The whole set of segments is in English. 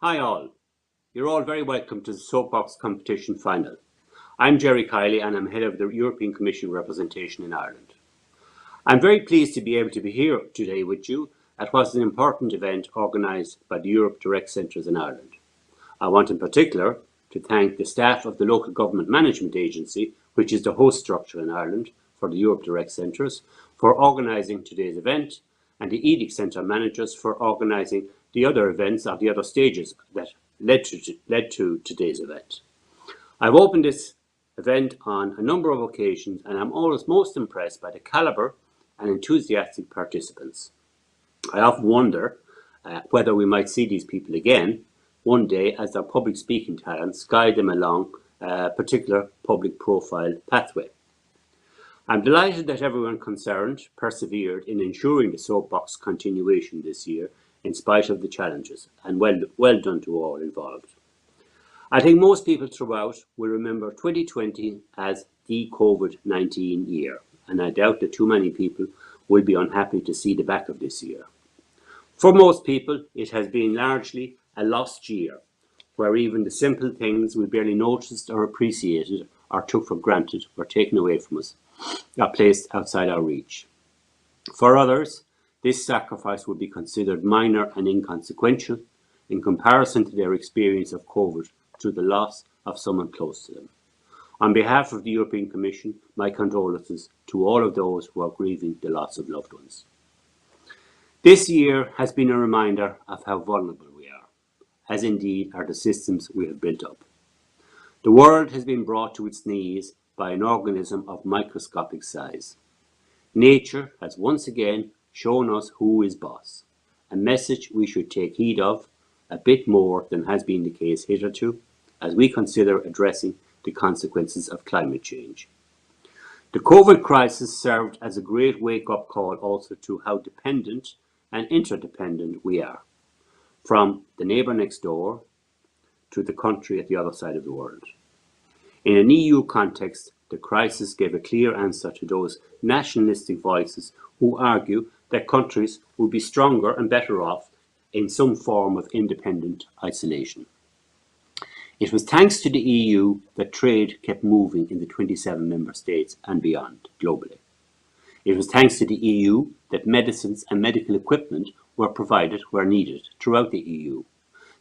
Hi all, you're all very welcome to the Soapbox competition final. I'm Jerry Kiley and I'm head of the European Commission representation in Ireland. I'm very pleased to be able to be here today with you at what is an important event organised by the Europe Direct Centres in Ireland. I want in particular to thank the staff of the Local Government Management Agency, which is the host structure in Ireland for the Europe Direct Centres, for organising today's event, and the EDIC Centre managers for organising the other events or the other stages that led to today's event. I've opened this event on a number of occasions and I'm always most impressed by the calibre and enthusiastic participants. I often wonder whether we might see these people again one day as their public speaking talents guide them along a particular public profile pathway. I'm delighted that everyone concerned persevered in ensuring the Soapbox continuation this year in spite of the challenges, and well done to all involved. I think most people throughout will remember 2020 as the COVID-19 year, and I doubt that too many people will be unhappy to see the back of this year. For most people, it has been largely a lost year, where even the simple things we barely noticed or appreciated or took for granted were taken away from us, or placed outside our reach. For others, this sacrifice would be considered minor and inconsequential in comparison to their experience of COVID through the loss of someone close to them. On behalf of the European Commission, my condolences to all of those who are grieving the loss of loved ones. This year has been a reminder of how vulnerable we are, as indeed are the systems we have built up. The world has been brought to its knees by an organism of microscopic size. Nature has once again shown us who is boss, a message we should take heed of a bit more than has been the case hitherto as we consider addressing the consequences of climate change. The COVID crisis served as a great wake-up call also to how dependent and interdependent we are, from the neighbour next door to the country at the other side of the world. In an EU context, the crisis gave a clear answer to those nationalistic voices who argue that countries would be stronger and better off in some form of independent isolation. It was thanks to the EU that trade kept moving in the 27 member states and beyond globally. It was thanks to the EU that medicines and medical equipment were provided where needed throughout the EU,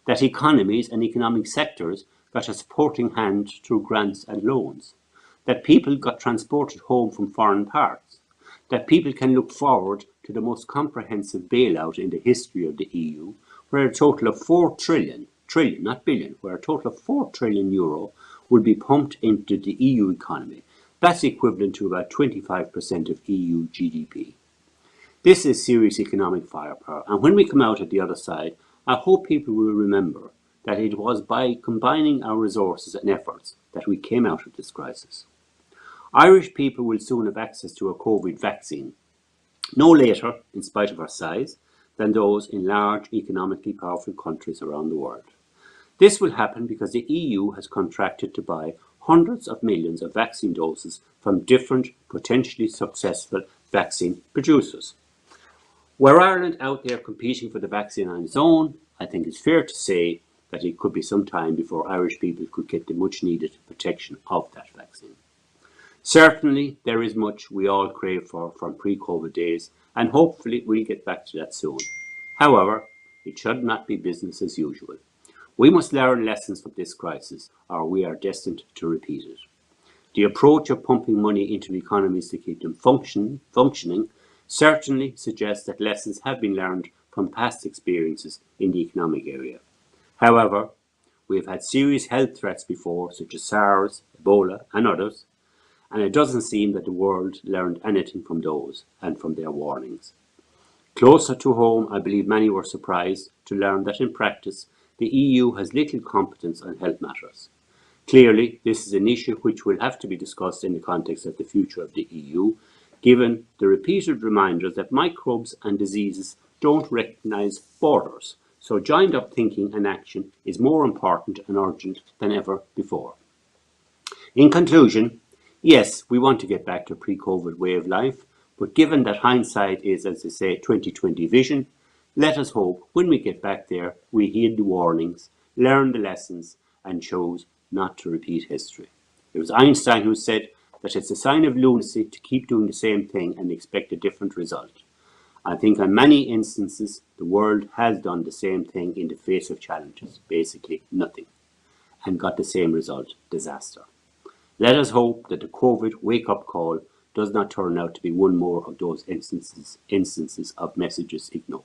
that economies and economic sectors got a supporting hand through grants and loans, that people got transported home from foreign parts, that people can look forward to the most comprehensive bailout in the history of the EU, where a total of 4 trillion, not billion, where a total of 4 trillion euro will be pumped into the EU economy. That's equivalent to about 25% of EU GDP. This is serious economic firepower, and when we come out at the other side, I hope people will remember that it was by combining our resources and efforts that we came out of this crisis. Irish people will soon have access to a COVID vaccine, no later, in spite of our size, than those in large economically powerful countries around the world. This will happen because the EU has contracted to buy hundreds of millions of vaccine doses from different potentially successful vaccine producers. Were Ireland out there competing for the vaccine on its own, I think it's fair to say that it could be some time before Irish people could get the much needed protection of that vaccine. Certainly, there is much we all crave for from pre-COVID days, and hopefully we'll get back to that soon. However, it should not be business as usual. We must learn lessons from this crisis, or we are destined to repeat it. The approach of pumping money into economies to keep them functioning certainly suggests that lessons have been learned from past experiences in the economic area. However, we have had serious health threats before, such as SARS, Ebola, and others, and it doesn't seem that the world learned anything from those and from their warnings. Closer to home, I believe many were surprised to learn that in practice, the EU has little competence on health matters. Clearly, this is an issue which will have to be discussed in the context of the future of the EU, given the repeated reminders that microbes and diseases don't recognise borders, so joined up thinking and action is more important and urgent than ever before. In conclusion, yes, we want to get back to a pre-COVID way of life, but given that hindsight is, as they say, 20/20 vision, let us hope when we get back there we heed the warnings learned the lessons, and chose not to repeat history. It was Einstein who said that it's a sign of lunacy to keep doing the same thing and expect a different result. I think in many instances the world has done the same thing in the face of challenges, basically nothing, and got the same result, disaster. Let us hope that the COVID wake-up call does not turn out to be one more of those instances of messages ignored.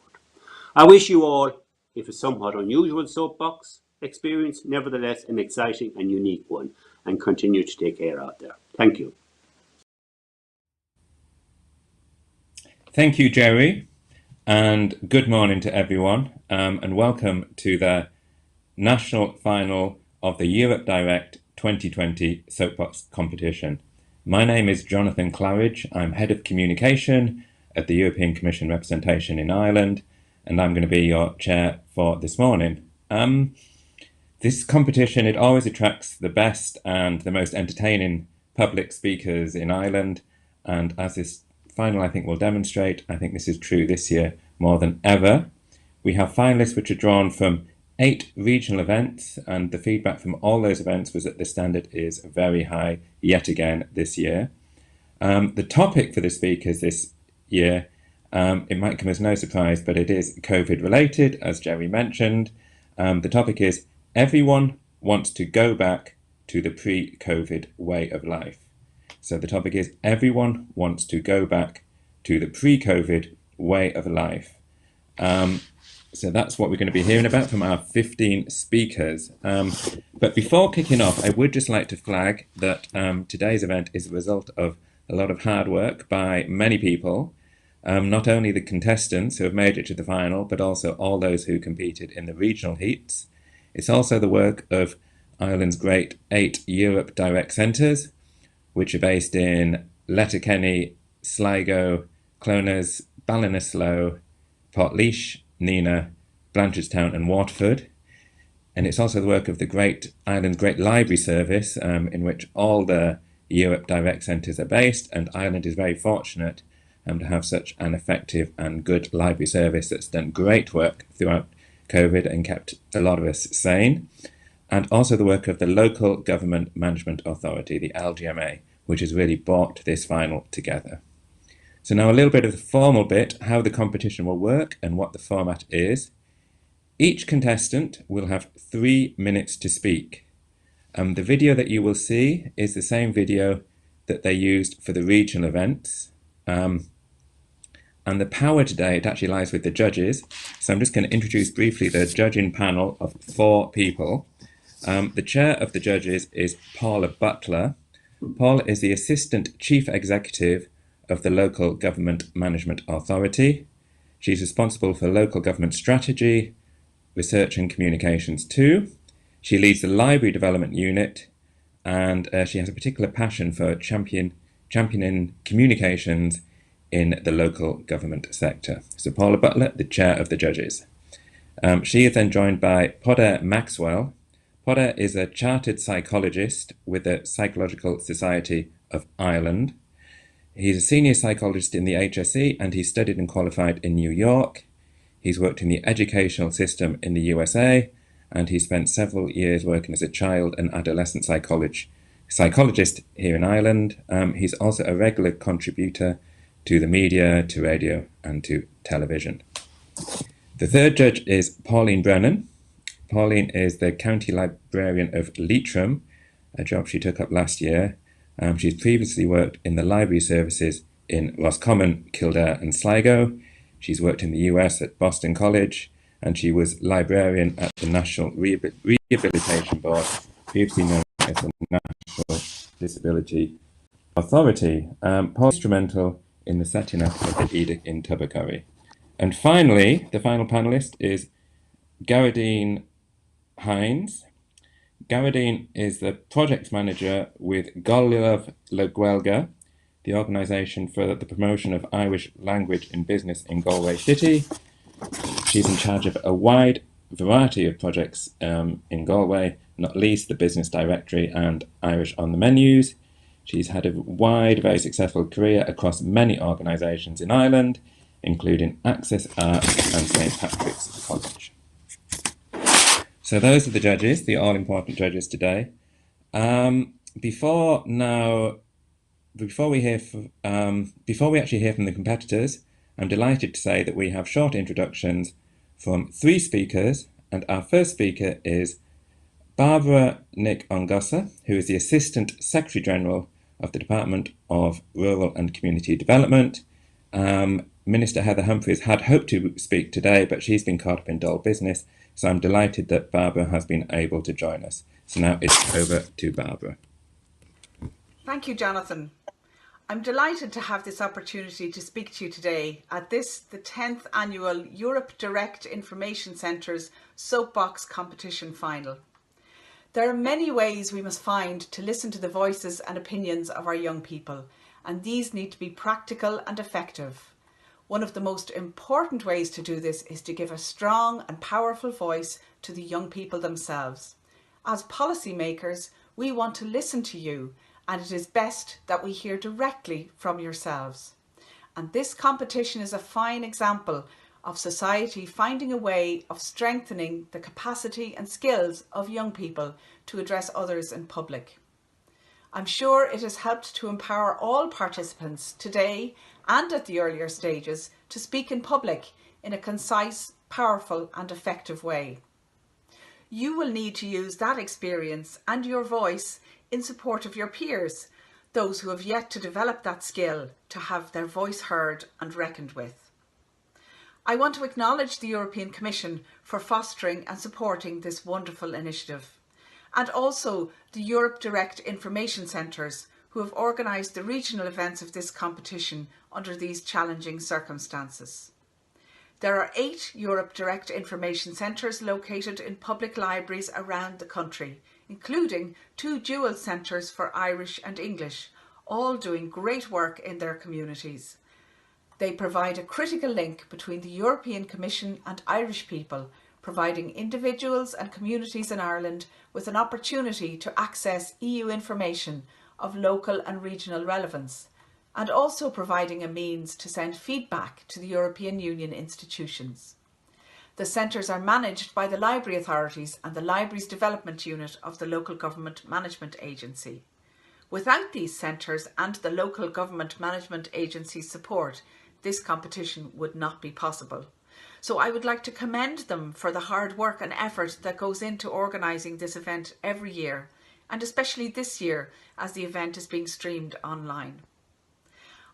I wish you all, if a somewhat unusual soapbox experience, nevertheless an exciting and unique one, and continue to take care out there. Thank you. Thank you, Jerry, and good morning to everyone, and welcome to the national final of the Europe Direct 2020 Soapbox competition. My name is Jonathan Claridge. I'm Head of Communication at the European Commission representation in Ireland, and I'm going to be your chair for this morning. This competition, it always attracts the best and the most entertaining public speakers in Ireland, and as this final, I think, will demonstrate, I think this is true this year more than ever. We have finalists which are drawn from 8 regional events, and the feedback from all those events was that the standard is very high yet again this year. The topic for the speakers this year, it might come as no surprise, but it is COVID related, as Jerry mentioned. The topic is everyone wants to go back to the pre-COVID way of life. So the topic is everyone wants to go back to the pre-COVID way of life. So that's what we're going to be hearing about from our 15 speakers. But before kicking off, I would just like to flag that today's event is a result of a lot of hard work by many people, not only the contestants who have made it to the final, but also all those who competed in the regional heats. It's also the work of Ireland's great 8 Europe Direct centres, which are based in Letterkenny, Sligo, Cloners, Ballinasloe, Portlaoise, Nina, Blanchardstown and Waterford. And it's also the work of the Ireland's great library service, in which all the Europe Direct centres are based, and Ireland is very fortunate to have such an effective and good library service that's done great work throughout COVID and kept a lot of us sane. And also the work of the Local Government Management Authority, the LGMA, which has really brought this final together. So now a little bit of the formal bit, how the competition will work and what the format is. Each contestant will have 3 minutes to speak. The video that you will see is the same video that they used for the regional events. And the power today, it actually lies with the judges. So I'm just going to introduce briefly the judging panel of 4 people. The chair of the judges is Paula Butler. Paula is the Assistant Chief Executive of the Local Government Management Authority. She's responsible for local government strategy, research and communications too. She leads the Library Development Unit, and she has a particular passion for championing communications in the local government sector. So Paula Butler, the chair of the judges. She is then joined by Poder Maxwell. Poder is a chartered psychologist with the Psychological Society of Ireland. He's a senior psychologist in the HSE, and he studied and qualified in New York. He's worked in the educational system in the USA, and he spent several years working as a child and adolescent psychologist here in Ireland. He's also a regular contributor to the media, to radio and to television. The third judge is Pauline Brennan. Pauline is the County Librarian of Leitrim, a job she took up last year. She's previously worked in the library services in Roscommon, Kildare and Sligo. She's worked in the US at Boston College, and she was librarian at the National Rehabilitation Board, previously known as the National Disability Authority. Paul was instrumental in the setting up of the edict in Tubbercurry. And finally, the final panellist is Geraldine Hines. Geraldine is the project manager with Gaillimh le Gaeilge, the organisation for the promotion of Irish language in business in Galway City. She's in charge of a wide variety of projects in Galway, not least the Business Directory and Irish on the Menus. She's had a wide, very successful career across many organisations in Ireland, including Access Arts and St Patrick's College. So those are the judges, the all-important judges today. Before we actually hear from the competitors, I'm delighted to say that we have short introductions from 3 speakers, and our first speaker is Barbara Nick Ongossa, who is the Assistant Secretary General of the Department of Rural and Community Development. Minister Heather Humphreys had hoped to speak today, but she's been caught up in dull business, so I'm delighted that Barbara has been able to join us. So now it's over to Barbara. Thank you, Jonathan. I'm delighted to have this opportunity to speak to you today at the 10th Annual Europe Direct Information Centre's Soapbox competition final. There are many ways we must find to listen to the voices and opinions of our young people, and these need to be practical and effective. One of the most important ways to do this is to give a strong and powerful voice to the young people themselves. As policymakers, we want to listen to you, and it is best that we hear directly from yourselves. And this competition is a fine example of society finding a way of strengthening the capacity and skills of young people to address others in public. I'm sure it has helped to empower all participants today and at the earlier stages to speak in public in a concise, powerful and effective way. You will need to use that experience and your voice in support of your peers, those who have yet to develop that skill to have their voice heard and reckoned with. I want to acknowledge the European Commission for fostering and supporting this wonderful initiative, and also the Europe Direct Information Centres who have organised the regional events of this competition under these challenging circumstances. There are 8 Europe Direct Information Centres located in public libraries around the country, including 2 dual centres for Irish and English, all doing great work in their communities. They provide a critical link between the European Commission and Irish people, providing individuals and communities in Ireland with an opportunity to access EU information of local and regional relevance, and also providing a means to send feedback to the European Union institutions. The centres are managed by the library authorities and the Libraries Development Unit of the Local Government Management Agency. Without these centres and the Local Government Management Agency's support, this competition would not be possible. So I would like to commend them for the hard work and effort that goes into organising this event every year, and especially this year as the event is being streamed online.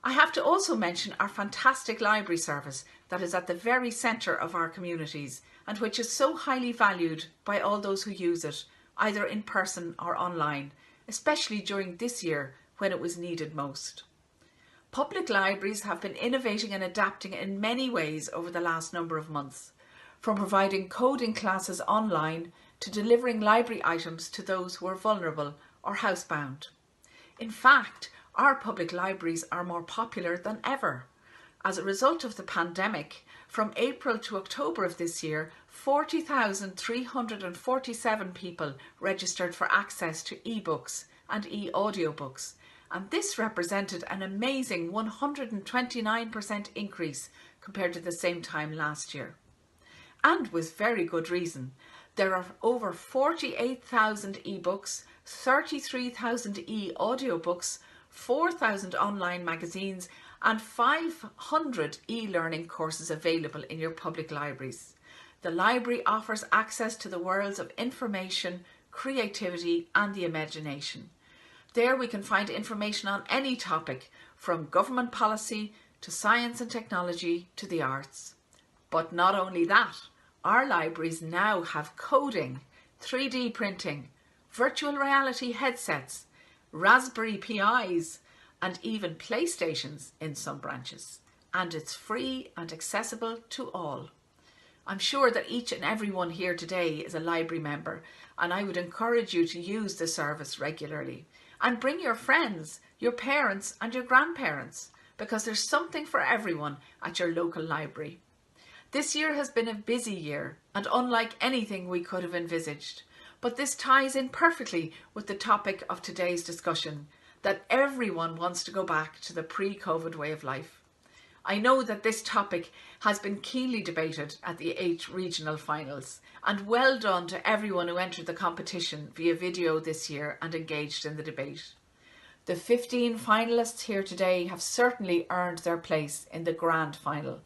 I have to also mention our fantastic library service that is at the very centre of our communities and which is so highly valued by all those who use it, either in person or online, especially during this year when it was needed most. Public libraries have been innovating and adapting in many ways over the last number of months, from providing coding classes online to delivering library items to those who are vulnerable or housebound. In fact, our public libraries are more popular than ever. As a result of the pandemic, from April to October of this year, 40,347 people registered for access to e-books and e-audiobooks, and this represented an amazing 129% increase compared to the same time last year. And with very good reason. There are over 48,000 e-books, 33,000 e-audiobooks, 4,000 online magazines and 500 e-learning courses available in your public libraries. The library offers access to the worlds of information, creativity and the imagination. There we can find information on any topic, from government policy to science and technology to the arts. But not only that, our libraries now have coding, 3D printing, virtual reality headsets, Raspberry Pis and even PlayStations in some branches. And it's free and accessible to all. I'm sure that each and every one here today is a library member, and I would encourage you to use the service regularly. And bring your friends, your parents and your grandparents, because there's something for everyone at your local library. This year has been a busy year and unlike anything we could have envisaged. But this ties in perfectly with the topic of today's discussion, that everyone wants to go back to the pre-COVID way of life. I know that this topic has been keenly debated at the 8 regional finals, and well done to everyone who entered the competition via video this year and engaged in the debate. The 15 finalists here today have certainly earned their place in the grand final,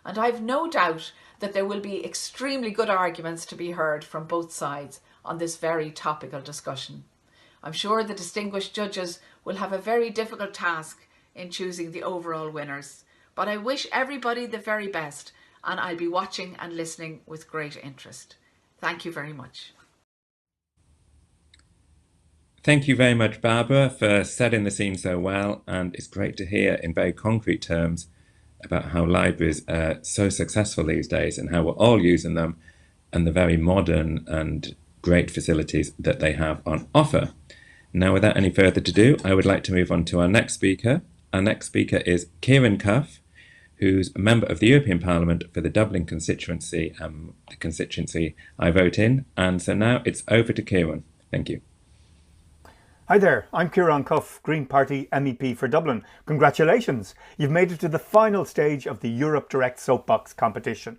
and I've no doubt that there will be extremely good arguments to be heard from both sides on this very topical discussion. I'm sure the distinguished judges will have a very difficult task in choosing the overall winners, but I wish everybody the very best, and I'll be watching and listening with great interest. Thank you very much. Thank you very much, Barbara, for setting the scene so well, and it's great to hear in very concrete terms about how libraries are so successful these days and how we're all using them and the very modern and great facilities that they have on offer. Now, without any further ado, I would like to move on to our next speaker. Our next speaker is Kieran Cuff, who's a member of the European Parliament for the Dublin constituency, the constituency I vote in. And so now it's over to Kieran. Thank you. Hi there, I'm Kieran Cuff, Green Party MEP for Dublin. Congratulations, you've made it to the final stage of the Europe Direct Soapbox competition.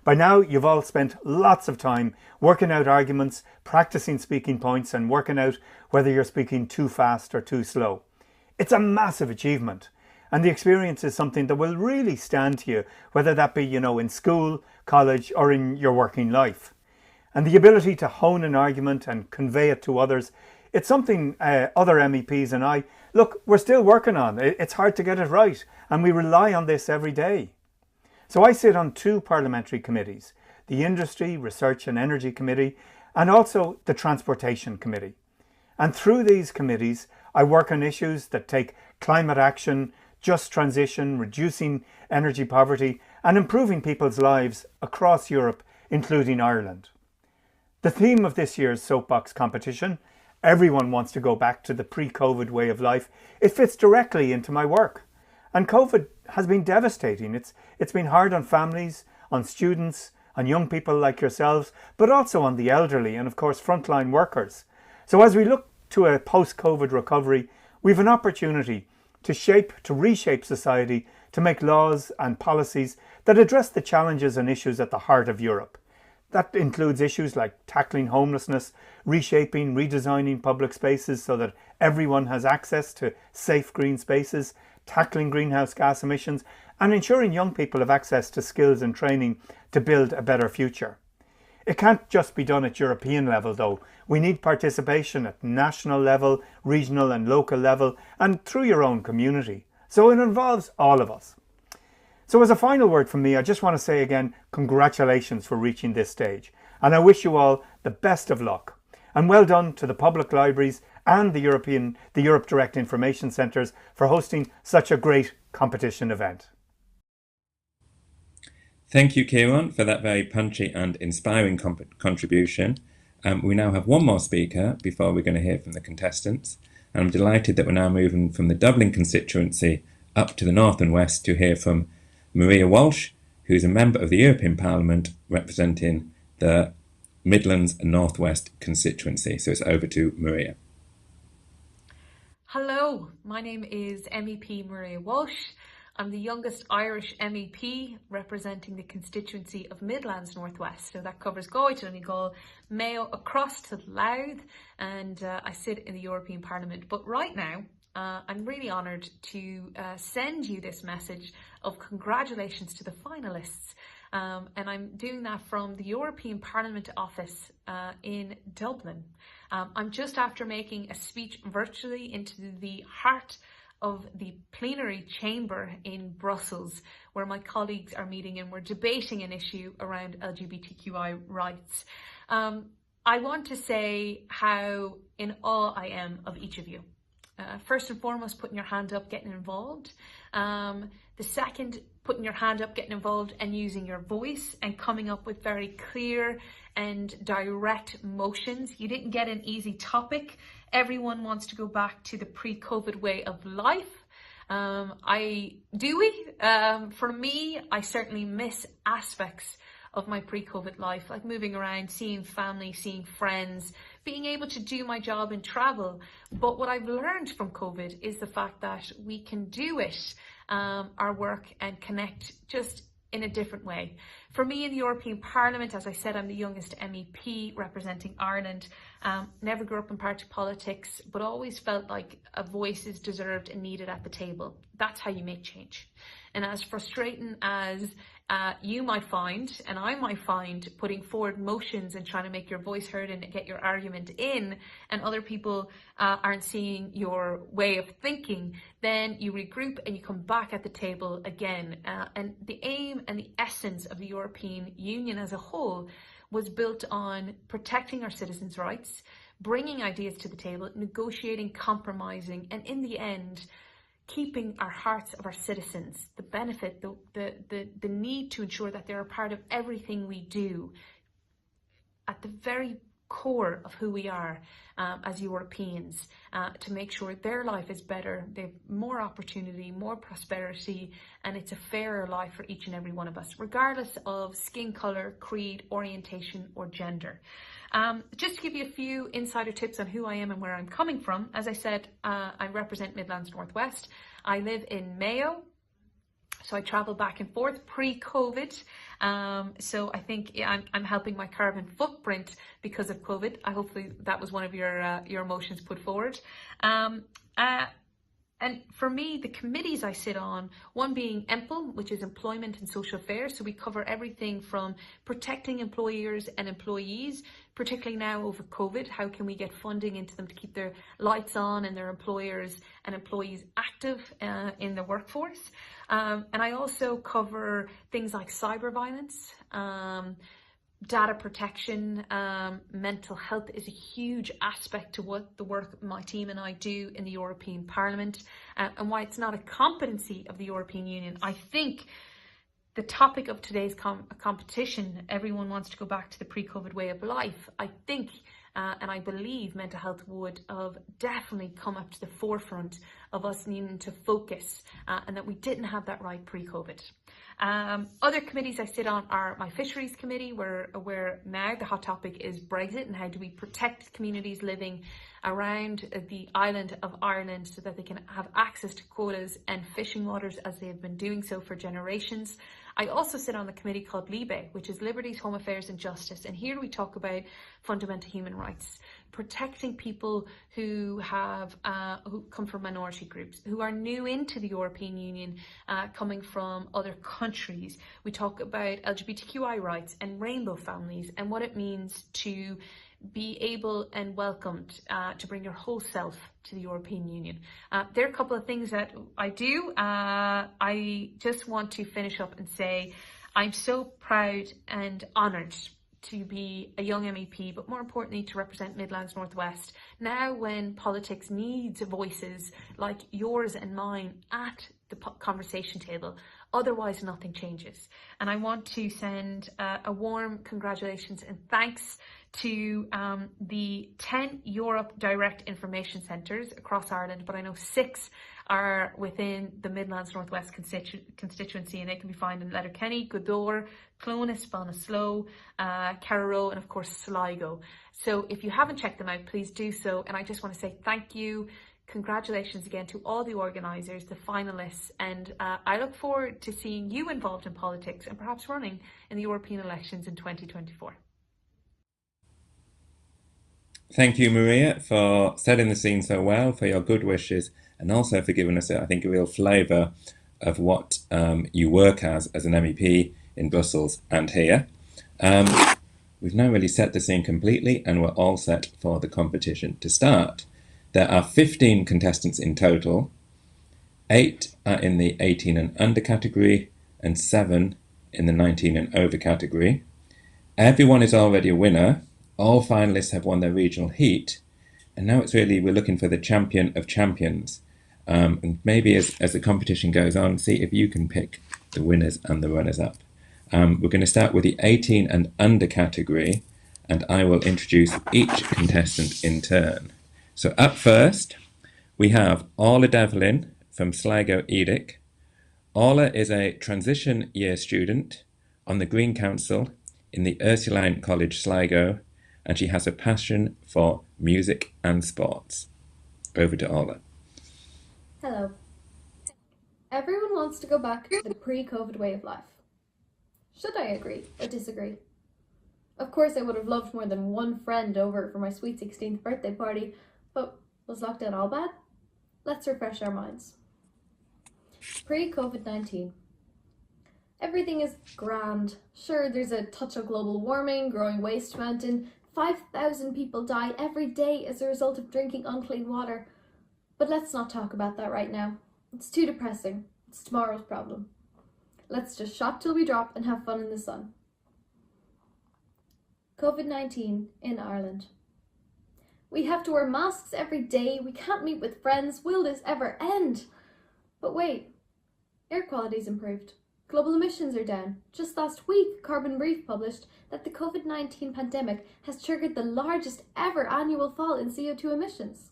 By now, you've all spent lots of time working out arguments, practicing speaking points and working out whether you're speaking too fast or too slow. It's a massive achievement, and the experience is something that will really stand to you, whether that be, in school, college or in your working life. And the ability to hone an argument and convey it to others, it's something other MEPs and I, we're still working on. It's hard to get it right, and we rely on this every day. So I sit on 2 parliamentary committees, the Industry, Research and Energy Committee, and also the Transportation Committee. And through these committees, I work on issues that take climate action, just transition, reducing energy poverty, and improving people's lives across Europe, including Ireland. The theme of this year's Soapbox competition, everyone wants to go back to the pre-COVID way of life, it fits directly into my work. And COVID has been devastating. It's been hard on families, on students, on young people like yourselves, but also on the elderly and of course frontline workers. So as we look to a post-COVID recovery, we have an opportunity to reshape society, to make laws and policies that address the challenges and issues at the heart of Europe. That includes issues like tackling homelessness, reshaping, redesigning public spaces so that everyone has access to safe green spaces, tackling greenhouse gas emissions, and ensuring young people have access to skills and training to build a better future. It can't just be done at European level though. We need participation at national level, regional and local level, and through your own community. So it involves all of us. So as a final word from me, I just want to say again, congratulations for reaching this stage. And I wish you all the best of luck. And well done to the public libraries and the Europe Direct Information Centres for hosting such a great competition event. Thank you, Kieran, for that very punchy and inspiring contribution. We now have one more speaker before we're going to hear from the contestants. And I'm delighted that we're now moving from the Dublin constituency up to the north and west to hear from Maria Walsh, who's a member of the European Parliament representing the Midlands and North West constituency. So it's over to Maria. Hello, my name is MEP Maria Walsh. I'm the youngest Irish MEP representing the constituency of Midlands Northwest. So that covers Galway, Donegal, Mayo, across to Louth, and I sit in the European Parliament. But right now, I'm really honoured to send you this message of congratulations to the finalists. And I'm doing that from the European Parliament office in Dublin. I'm just after making a speech virtually into the heart of the plenary chamber in Brussels, where my colleagues are meeting and we're debating an issue around LGBTQI rights. I want to say how in awe I am of each of you. First and foremost, putting your hand up, getting involved. The second, putting your hand up, getting involved and using your voice and coming up with very clear and direct motions. You didn't get an easy topic. Everyone wants to go back to the pre-COVID way of life. For me, I certainly miss aspects of my pre-COVID life, like moving around, seeing family, seeing friends, being able to do my job and travel. But what I've learned from COVID is the fact that we can do it, our work, and connect just in a different way. For me in the European Parliament, as I said, I'm the youngest MEP representing Ireland. Never grew up in party politics, but always felt like a voice is deserved and needed at the table. That's how you make change. And as frustrating as you might find, and I might find, putting forward motions and trying to make your voice heard and get your argument in, and other people aren't seeing your way of thinking, then you regroup and you come back at the table again. And the aim and the essence of the European Union as a whole was built on protecting our citizens' rights, bringing ideas to the table, negotiating, compromising, and in the end, keeping our hearts of our citizens, the benefit, the need to ensure that they're a part of everything we do, at the very core of who we are as Europeans, to make sure their life is better, they have more opportunity, more prosperity, and it's a fairer life for each and every one of us, regardless of skin colour, creed, orientation, or gender. Just to give you a few insider tips on who I am and where I'm coming from, as I said, I represent Midlands Northwest. I live in Mayo, so I travel back and forth pre-COVID. So I think I'm helping my carbon footprint because of COVID. Hopefully that was one of your motions put forward. And for me, the committees I sit on, one being EMPL, which is Employment and Social Affairs. So we cover everything from protecting employers and employees, particularly now over COVID. How can we get funding into them to keep their lights on and their employers and employees active in the workforce? And I also cover things like cyber violence, data protection. Mental health is a huge aspect to what the work my team and I do in the European Parliament, and why it's not a competency of the European Union. I think the topic of today's competition, everyone wants to go back to the pre-COVID way of life. I think and I believe mental health would have definitely come up to the forefront of us needing to focus, and that we didn't have that right pre-COVID. Other committees I sit on are my Fisheries Committee, where now the hot topic is Brexit and how do we protect communities living around the island of Ireland so that they can have access to quotas and fishing waters as they have been doing so for generations. I also sit on the committee called LIBE, which is Liberties, Home Affairs and Justice. And here we talk about fundamental human rights, protecting people who come from minority groups, who are new into the European Union, coming from other countries. We talk about LGBTQI rights and rainbow families and what it means to be able and welcomed to bring your whole self to the European Union. There are a couple of things that I do. I just want to finish up and say I'm so proud and honoured to be a young MEP, but more importantly to represent Midlands Northwest now when politics needs voices like yours and mine at the conversation table. Otherwise nothing changes. And I want to send a warm congratulations and thanks to the 10 Europe Direct Information Centres across Ireland, but I know 6 are within the Midlands Northwest constituency, and they can be found in Letterkenny, Godore, Clones, Ballinasloe, Carrow, and of course Sligo. So if you haven't checked them out, please do so. And I just want to say thank you. Congratulations again to all the organisers, the finalists, and I look forward to seeing you involved in politics and perhaps running in the European elections in 2024. Thank you, Maria, for setting the scene so well, for your good wishes, and also for giving us, I think, a real flavour of what you work as an MEP in Brussels and here. We've now really set the scene completely, and we're all set for the competition to start. There are 15 contestants in total. 8 are in the 18 and under category, and 7 in the 19 and over category. Everyone is already a winner. All finalists have won their regional heat, and now it's really, we're looking for the champion of champions. And maybe as the competition goes on, see if you can pick the winners and the runners-up. We're going to start with the 18 and under category, and I will introduce each contestant in turn. So up first, we have Orla Devlin from Sligo Edic. Orla is a transition year student on the Green Council in the Ursuline College Sligo, and she has a passion for music and sports. Over to Ola. Hello. Everyone wants to go back to the pre-COVID way of life. Should I agree or disagree? Of course, I would have loved more than one friend over for my sweet 16th birthday party, but was lockdown all bad? Let's refresh our minds. Pre-COVID-19. Everything is grand. Sure, there's a touch of global warming, growing waste mountain, 5,000 people die every day as a result of drinking unclean water. But let's not talk about that right now. It's too depressing. It's tomorrow's problem. Let's just shop till we drop and have fun in the sun. COVID-19 in Ireland. We have to wear masks every day. We can't meet with friends. Will this ever end? But wait, air quality's improved. Global emissions are down. Just last week, Carbon Brief published that the COVID-19 pandemic has triggered the largest ever annual fall in CO2 emissions.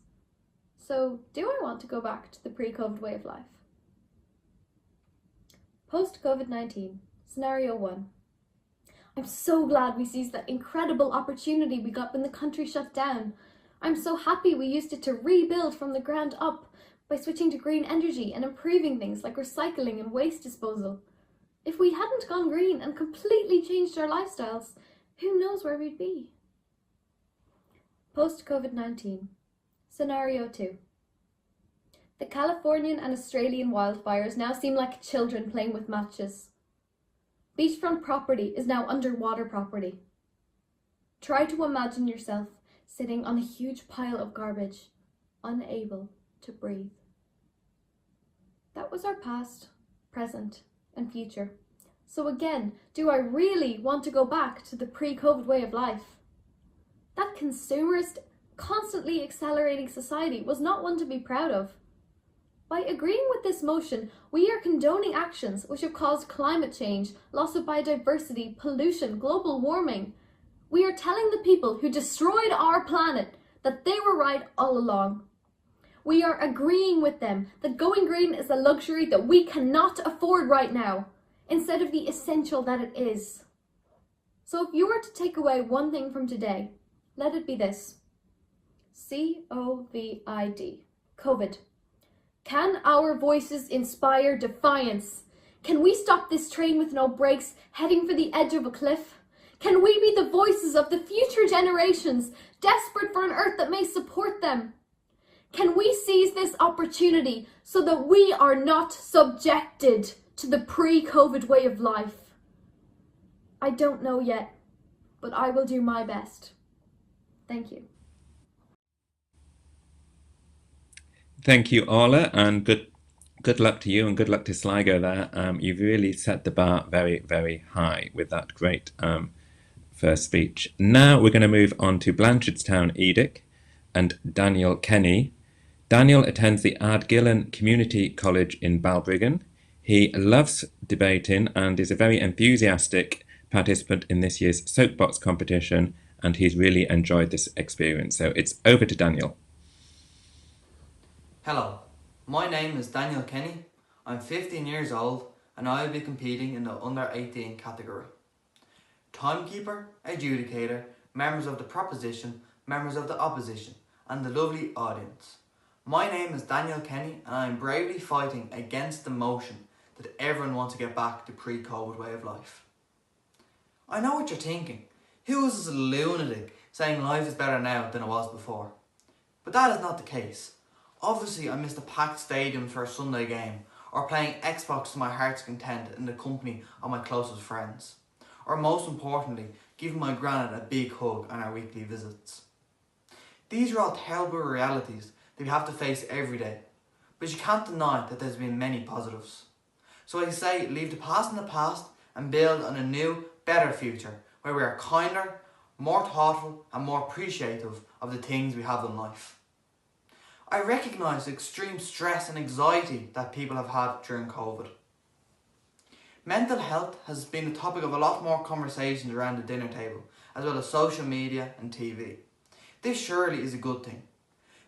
So, do I want to go back to the pre-COVID way of life? Post-COVID-19, Scenario 1. I'm so glad we seized that incredible opportunity we got when the country shut down. I'm so happy we used it to rebuild from the ground up by switching to green energy and improving things like recycling and waste disposal. If we hadn't gone green and completely changed our lifestyles, who knows where we'd be? Post-COVID-19, Scenario 2. The Californian and Australian wildfires now seem like children playing with matches. Beachfront property is now underwater property. Try to imagine yourself sitting on a huge pile of garbage, unable to breathe. That was our past, present, and future. So again, do I really want to go back to the pre-COVID way of life? That consumerist, constantly accelerating society was not one to be proud of. By agreeing with this motion, we are condoning actions which have caused climate change, loss of biodiversity, pollution, global warming. We are telling the people who destroyed our planet that they were right all along. We are agreeing with them that going green is a luxury that we cannot afford right now, instead of the essential that it is. So if you were to take away one thing from today, let it be this. COVID. COVID. Can our voices inspire defiance? Can we stop this train with no brakes, heading for the edge of a cliff? Can we be the voices of the future generations, desperate for an earth that may support them? Can we seize this opportunity so that we are not subjected to the pre-COVID way of life? I don't know yet, but I will do my best. Thank you. Thank you, Orla, and good luck to you and good luck to Sligo there. You've really set the bar very, very high with that great first speech. Now we're going to move on to Blanchardstown Edic and Daniel Kenny. Daniel attends the Ardgillan Community College in Balbriggan. He loves debating and is a very enthusiastic participant in this year's Soapbox competition, and he's really enjoyed this experience. So it's over to Daniel. Hello, my name is Daniel Kenny. I'm 15 years old and I will be competing in the under 18 category. Timekeeper, adjudicator, members of the proposition, members of the opposition, and the lovely audience. My name is Daniel Kenny and I am bravely fighting against the motion that everyone wants to get back to pre-COVID way of life. I know what you're thinking. Who is this lunatic saying life is better now than it was before? But that is not the case. Obviously I missed a packed stadium for a Sunday game, or playing Xbox to my heart's content in the company of my closest friends, or most importantly, giving my granddad a big hug on our weekly visits. These are all terrible realities that we have to face every day, but you can't deny that there's been many positives. So I say leave the past in the past and build on a new, better future where we are kinder, more thoughtful and more appreciative of the things we have in life. I recognise the extreme stress and anxiety that people have had during COVID. Mental health has been the topic of a lot more conversations around the dinner table, as well as social media and TV. This surely is a good thing.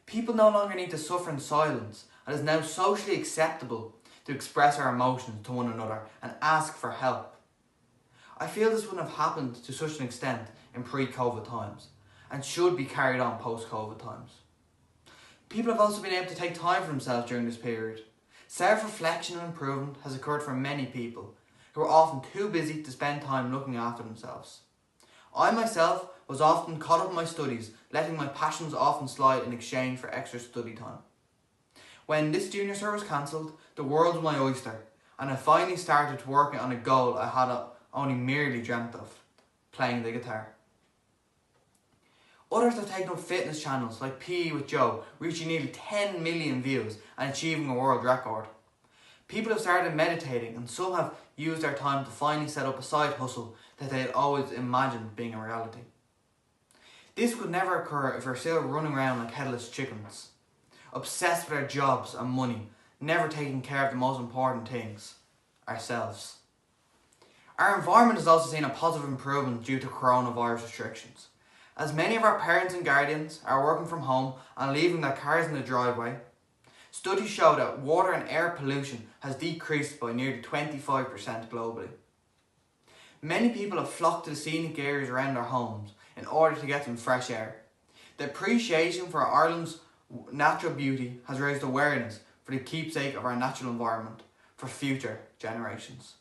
People no longer need to suffer in silence, and it is now socially acceptable to express our emotions to one another and ask for help. I feel this wouldn't have happened to such an extent in pre-COVID times, and should be carried on post-COVID times. People have also been able to take time for themselves during this period. Self-reflection and improvement has occurred for many people who are often too busy to spend time looking after themselves. I myself was often caught up in my studies, letting my passions often slide in exchange for extra study time. When this junior cert was cancelled, the world was my oyster, and I finally started working on a goal I had only merely dreamt of: playing the guitar. Others have taken up fitness channels like PE with Joe, reaching nearly 10 million views and achieving a world record. People have started meditating, and some have used their time to finally set up a side hustle that they had always imagined being a reality. This could never occur if we're still running around like headless chickens, obsessed with our jobs and money, never taking care of the most important things: ourselves. Our environment has also seen a positive improvement due to coronavirus restrictions. As many of our parents and guardians are working from home and leaving their cars in the driveway, studies show that water and air pollution has decreased by nearly 25% globally. Many people have flocked to the scenic areas around their homes in order to get some fresh air. The appreciation for Ireland's natural beauty has raised awareness for the keepsake of our natural environment for future generations.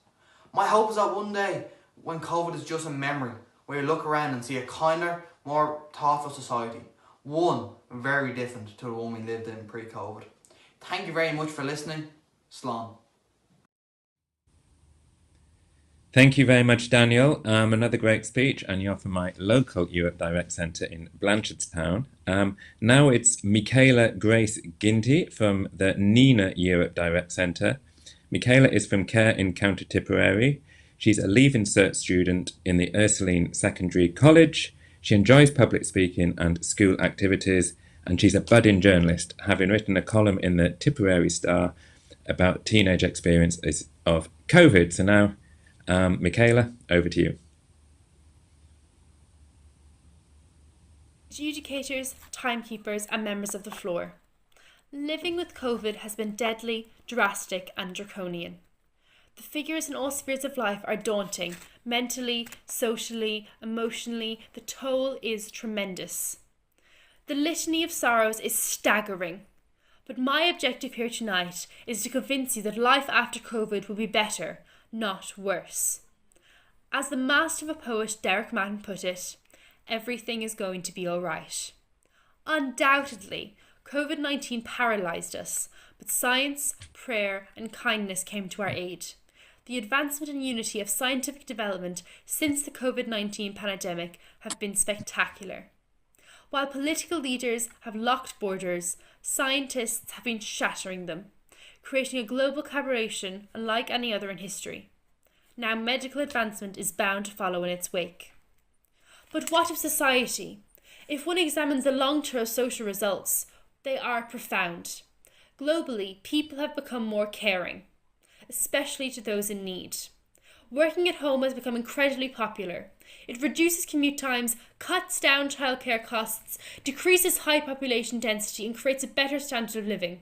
My hope is that one day, when COVID is just a memory, we look around and see a kinder, more thoughtful society, one very different to the one we lived in pre-COVID. Thank you very much for listening. Slán. Thank you very much, Daniel. Another great speech, and you're from my local Europe Direct Centre in Blanchardstown. Now it's Michaela Grace Ginty from the Nina Europe Direct Centre. Michaela is from Care in County Tipperary. She's a Leaving Cert student in the Ursuline Secondary College. She enjoys public speaking and school activities, and she's a budding journalist, having written a column in the Tipperary Star about teenage experiences of COVID. So now, Michaela, over to you. Adjudicators, timekeepers and members of the floor. Living with COVID has been deadly, drastic and draconian. The figures in all spheres of life are daunting. Mentally, socially, emotionally, the toll is tremendous. The litany of sorrows is staggering. But my objective here tonight is to convince you that life after COVID will be better, not worse. As the master of a poet Derek Mann put it, everything is going to be alright. Undoubtedly, COVID-19 paralysed us, but science, prayer and kindness came to our aid. The advancement and unity of scientific development since the COVID-19 pandemic have been spectacular. While political leaders have locked borders, scientists have been shattering them, creating a global collaboration unlike any other in history. Now medical advancement is bound to follow in its wake. But what of society? If one examines the long-term social results, they are profound. Globally, people have become more caring, especially to those in need. Working at home has become incredibly popular. It reduces commute times, cuts down childcare costs, decreases high population density and creates a better standard of living.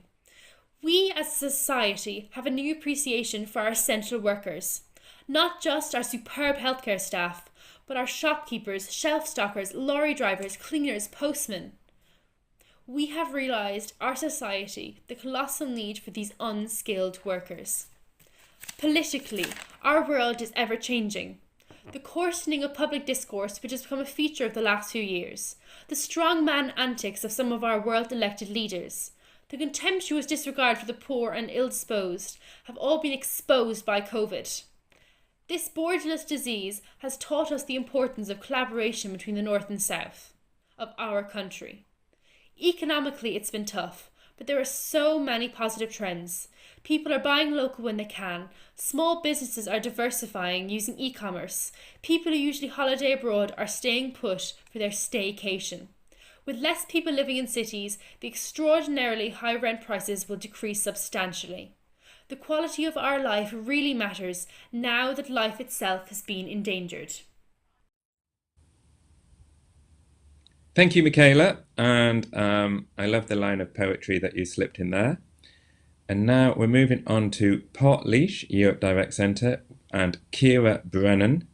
We as a society have a new appreciation for our essential workers, not just our superb healthcare staff, but our shopkeepers, shelf stockers, lorry drivers, cleaners, postmen. We have realised, our society, the colossal need for these unskilled workers. Politically, our world is ever changing. The coarsening of public discourse, which has become a feature of the last few years, the strongman antics of some of our world-elected leaders, the contemptuous disregard for the poor and ill-disposed have all been exposed by COVID. This borderless disease has taught us the importance of collaboration between the North and South of our country. Economically, it's been tough, but there are so many positive trends. People are buying local when they can. Small businesses are diversifying using e-commerce. People who usually holiday abroad are staying put for their staycation. With less people living in cities, the extraordinarily high rent prices will decrease substantially. The quality of our life really matters now that life itself has been endangered. Thank you, Michaela. And I love the line of poetry that you slipped in there. And now we're moving on to Portlaoise Europe Direct Centre and Ciara Brennan.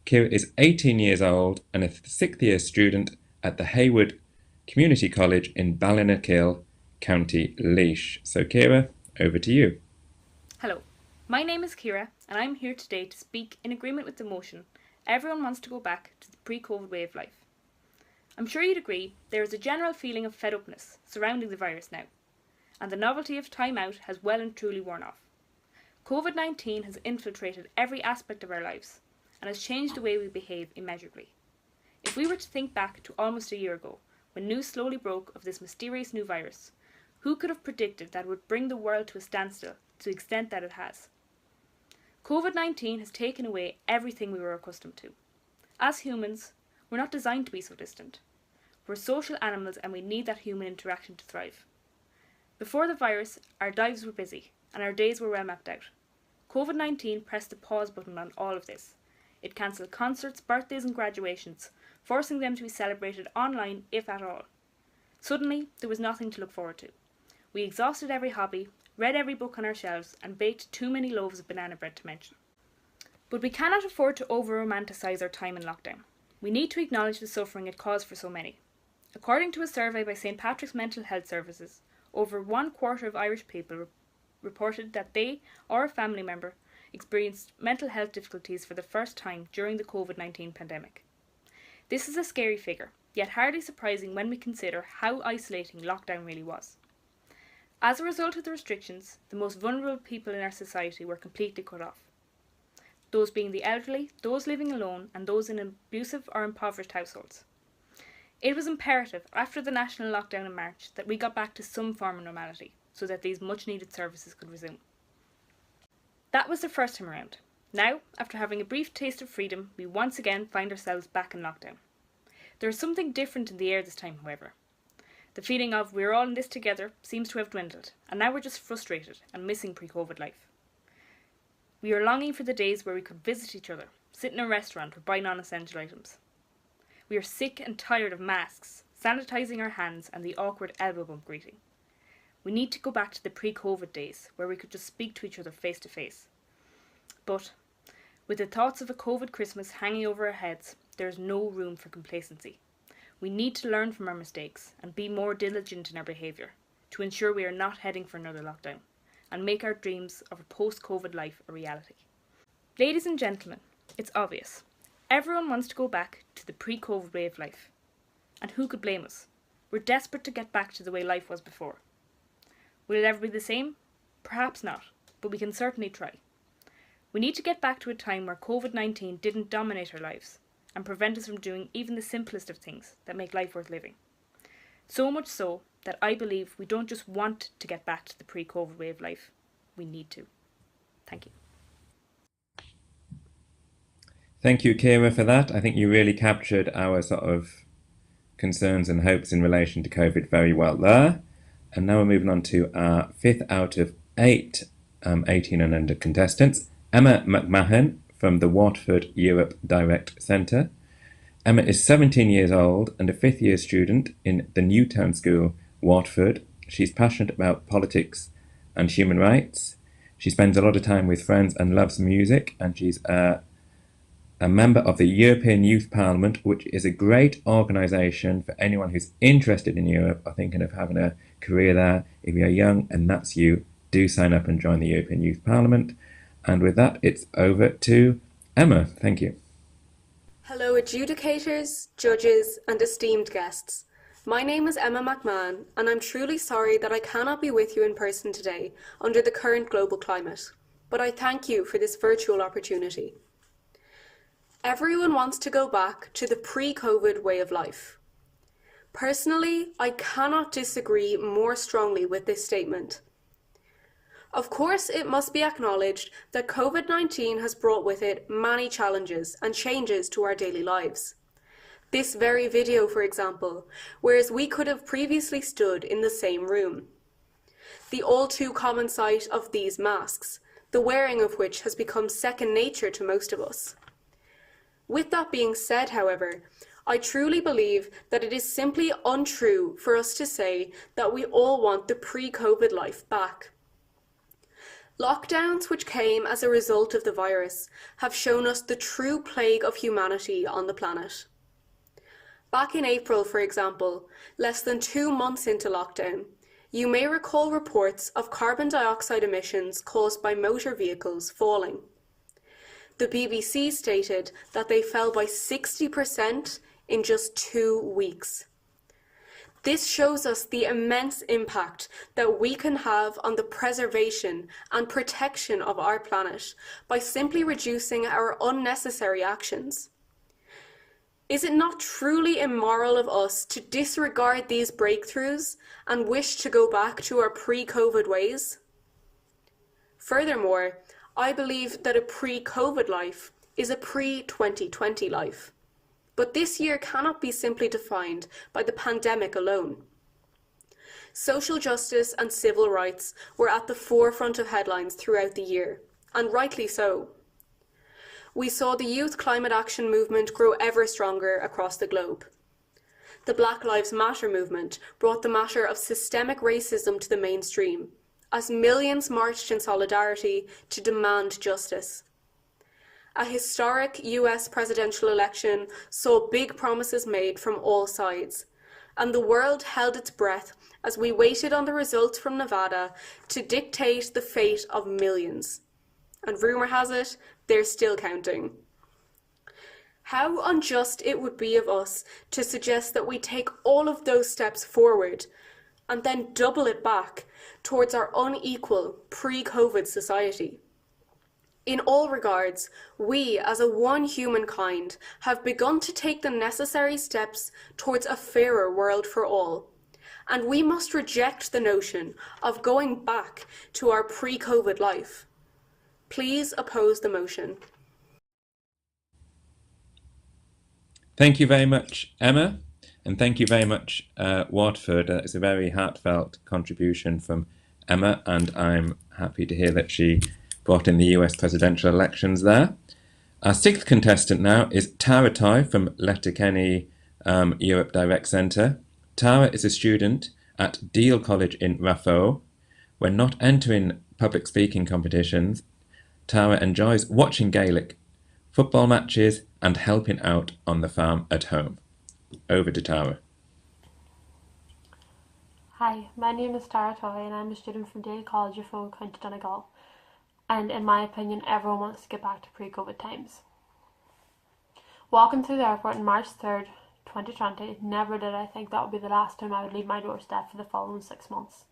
Ciara is 18 years old and a 6th year student at the Hayward Community College in Ballinakil, County Laois. So Ciara, over to you. Hello, my name is Ciara and I'm here today to speak in agreement with the motion everyone wants to go back to the pre-COVID way of life. I'm sure you'd agree there is a general feeling of fed-upness surrounding the virus now, and the novelty of time out has well and truly worn off. COVID-19 has infiltrated every aspect of our lives and has changed the way we behave immeasurably. If we were to think back to almost a year ago, when news slowly broke of this mysterious new virus, who could have predicted that it would bring the world to a standstill to the extent that it has? COVID-19 has taken away everything we were accustomed to. As humans, we're not designed to be so distant. We're social animals and we need that human interaction to thrive. Before the virus, our lives were busy and our days were well mapped out. COVID-19 pressed the pause button on all of this. It cancelled concerts, birthdays and graduations, forcing them to be celebrated online, if at all. Suddenly, there was nothing to look forward to. We exhausted every hobby, read every book on our shelves, and baked too many loaves of banana bread to mention. But we cannot afford to over-romanticise our time in lockdown. We need to acknowledge the suffering it caused for so many. According to a survey by St Patrick's Mental Health Services, over 1/4 of Irish people reported that they or a family member experienced mental health difficulties for the first time during the COVID-19 pandemic. This is a scary figure, yet hardly surprising when we consider how isolating lockdown really was. As a result of the restrictions, the most vulnerable people in our society were completely cut off. Those being the elderly, those living alone, and those in abusive or impoverished households. It was imperative, after the national lockdown in March, that we got back to some form of normality, so that these much-needed services could resume. That was the first time around. Now, after having a brief taste of freedom, we once again find ourselves back in lockdown. There is something different in the air this time, however. The feeling of we're all in this together seems to have dwindled, and now we're just frustrated and missing pre-COVID life. We are longing for the days where we could visit each other, sit in a restaurant or buy non-essential items. We are sick and tired of masks, sanitising our hands and the awkward elbow bump greeting. We need to go back to the pre-COVID days where we could just speak to each other face to face. But with the thoughts of a COVID Christmas hanging over our heads, there is no room for complacency. We need to learn from our mistakes and be more diligent in our behaviour to ensure we are not heading for another lockdown and make our dreams of a post-COVID life a reality. Ladies and gentlemen, it's obvious. Everyone wants to go back to the pre-COVID way of life. And who could blame us? We're desperate to get back to the way life was before. Will it ever be the same? Perhaps not, but we can certainly try. We need to get back to a time where COVID-19 didn't dominate our lives and prevent us from doing even the simplest of things that make life worth living. So much so that I believe we don't just want to get back to the pre-COVID way of life, we need to. Thank you. Thank you, Ciara, for that. I think you really captured our sort of concerns and hopes in relation to COVID very well there. And now we're moving on to our 5th out of 8 18 and under contestants, Emma McMahon from the Watford Europe Direct Centre. Emma is 17 years old and a 5th year student in the Newtown School, Watford. She's passionate about politics and human rights. She spends a lot of time with friends and loves music, and she's a member of the European Youth Parliament, which is a great organisation for anyone who's interested in Europe or thinking of having a career there. If you're young and that's you, do sign up and join the European Youth Parliament. And with that, it's over to Emma. Thank you. Hello adjudicators, judges and esteemed guests. My name is Emma McMahon and I'm truly sorry that I cannot be with you in person today under the current global climate, but I thank you for this virtual opportunity. Everyone wants to go back to the pre-COVID way of life. Personally, I cannot disagree more strongly with this statement. Of course, it must be acknowledged that COVID-19 has brought with it many challenges and changes to our daily lives. This very video, for example, whereas we could have previously stood in the same room. The all too common sight of these masks, the wearing of which has become second nature to most of us. With that being said, however, I truly believe that it is simply untrue for us to say that we all want the pre-COVID life back. Lockdowns which came as a result of the virus have shown us the true plague of humanity on the planet. Back in April, for example, less than 2 months into lockdown, you may recall reports of carbon dioxide emissions caused by motor vehicles falling. The BBC stated that they fell by 60% in just 2 weeks. This shows us the immense impact that we can have on the preservation and protection of our planet by simply reducing our unnecessary actions. Is it not truly immoral of us to disregard these breakthroughs and wish to go back to our pre-COVID ways? Furthermore, I believe that a pre-COVID life is a pre-2020 life. But this year cannot be simply defined by the pandemic alone. Social justice and civil rights were at the forefront of headlines throughout the year, and rightly so. We saw the youth climate action movement grow ever stronger across the globe. The Black Lives Matter movement brought the matter of systemic racism to the mainstream, as millions marched in solidarity to demand justice. A historic US presidential election saw big promises made from all sides, and the world held its breath as we waited on the results from Nevada to dictate the fate of millions. And rumour has it, they're still counting. How unjust it would be of us to suggest that we take all of those steps forward and then double it back towards our unequal pre-COVID society. In all regards, we as a one humankind have begun to take the necessary steps towards a fairer world for all, and we must reject the notion of going back to our pre-COVID life. Please oppose the motion. Thank you very much, Emma, and thank you very much, Watford. It's a very heartfelt contribution from Emma, and I'm happy to hear that she brought in the US presidential elections there. Our sixth contestant now is Tara Toy from Letterkenny Europe Direct Centre. Tara is a student at Deal College in Raphoe. When not entering public speaking competitions, Tara enjoys watching Gaelic football matches and helping out on the farm at home. Over to Tara. Hi, my name is Tara Toy and I'm a student from Deal College, Raphoe, County Donegal. And in my opinion, everyone wants to get back to pre-COVID times. Walking through the airport on March 3rd, 2020, never did I think that would be the last time I would leave my doorstep for the following 6 months.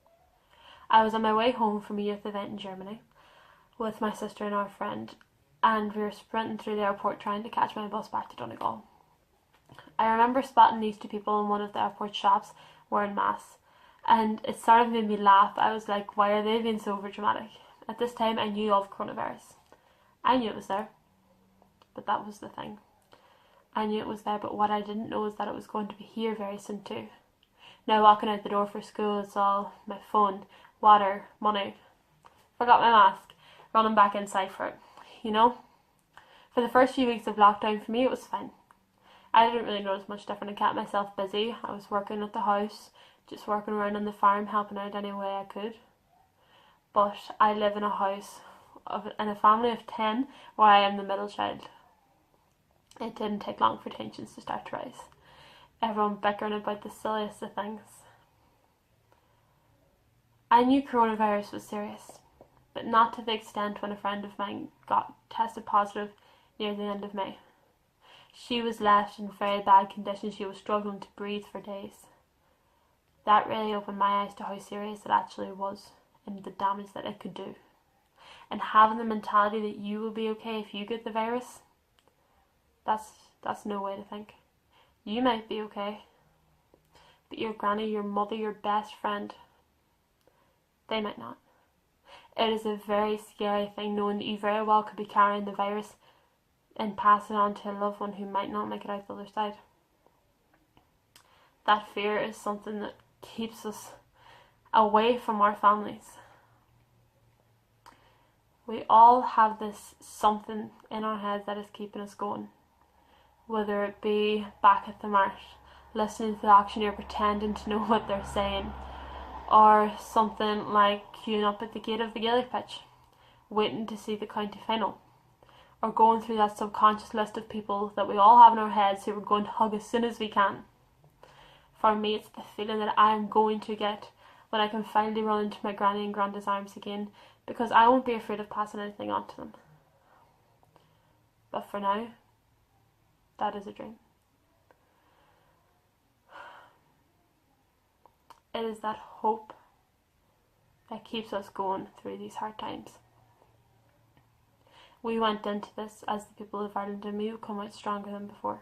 I was on my way home from a youth event in Germany with my sister and our friend, and we were sprinting through the airport trying to catch my bus back to Donegal. I remember spotting these two people in one of the airport shops wearing masks, and it sort of made me laugh. I was like, why are they being so overdramatic? At this time, I knew of coronavirus. I knew it was there, but that was the thing. I knew it was there, but what I didn't know is that it was going to be here very soon too. Now walking out the door for school, it's all my phone, water, money. Forgot my mask, running back inside for it, you know? For the first few weeks of lockdown, for me, it was fine. I didn't really notice much different. I kept myself busy. I was working at the house, just working around on the farm, helping out any way I could. But I live in a house in a family of 10 where I am the middle child. It didn't take long for tensions to start to rise. Everyone bickering about the silliest of things. I knew coronavirus was serious, but not to the extent when a friend of mine got tested positive near the end of May. She was left in very bad condition. She was struggling to breathe for days. That really opened my eyes to how serious it actually was and the damage that it could do. And having the mentality that you will be okay if you get the virus, that's no way to think. You might be okay, but your granny, your mother, your best friend, they might not. It is a very scary thing knowing that you very well could be carrying the virus and pass it on to a loved one who might not make it out the other side. That fear is something that keeps us away from our families. We all have this something in our heads that is keeping us going. Whether it be back at the marsh, listening to the auctioneer pretending to know what they're saying, or something like queuing up at the gate of the Gaelic pitch, waiting to see the county final, or going through that subconscious list of people that we all have in our heads who we're going to hug as soon as we can. For me, it's the feeling that I am going to get when I can finally run into my granny and granddad's arms again, because I won't be afraid of passing anything on to them. But for now, that is a dream. It is that hope that keeps us going through these hard times. We went into this as the people of Ireland, and we will come out stronger than before.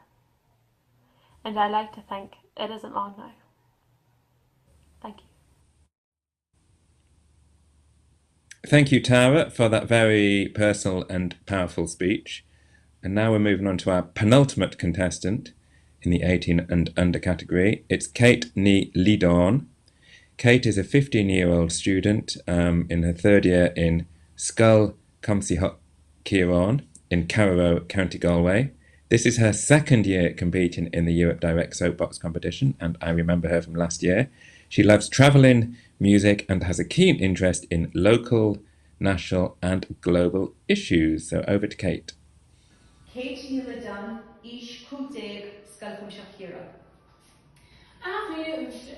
And I like to think it isn't long now. Thank you. Thank you, Tara, for that very personal and powerful speech. And now we're moving on to our penultimate contestant in the 18 and under category. It's Kate Ní Lidón. Kate is a 15-year-old student in her third year in Scoil Comsaíocht Ciarán in Carrow, County Galway. This is her second year competing in the Europe Direct Soapbox competition, and I remember her from last year. She loves travelling, music, and has a keen interest in local, national, and global issues. So over to Kate. Kate Ní Lidón, Ish Cúmtéag Scoil Comsaíocht Ciarán. Aflíú Uiste,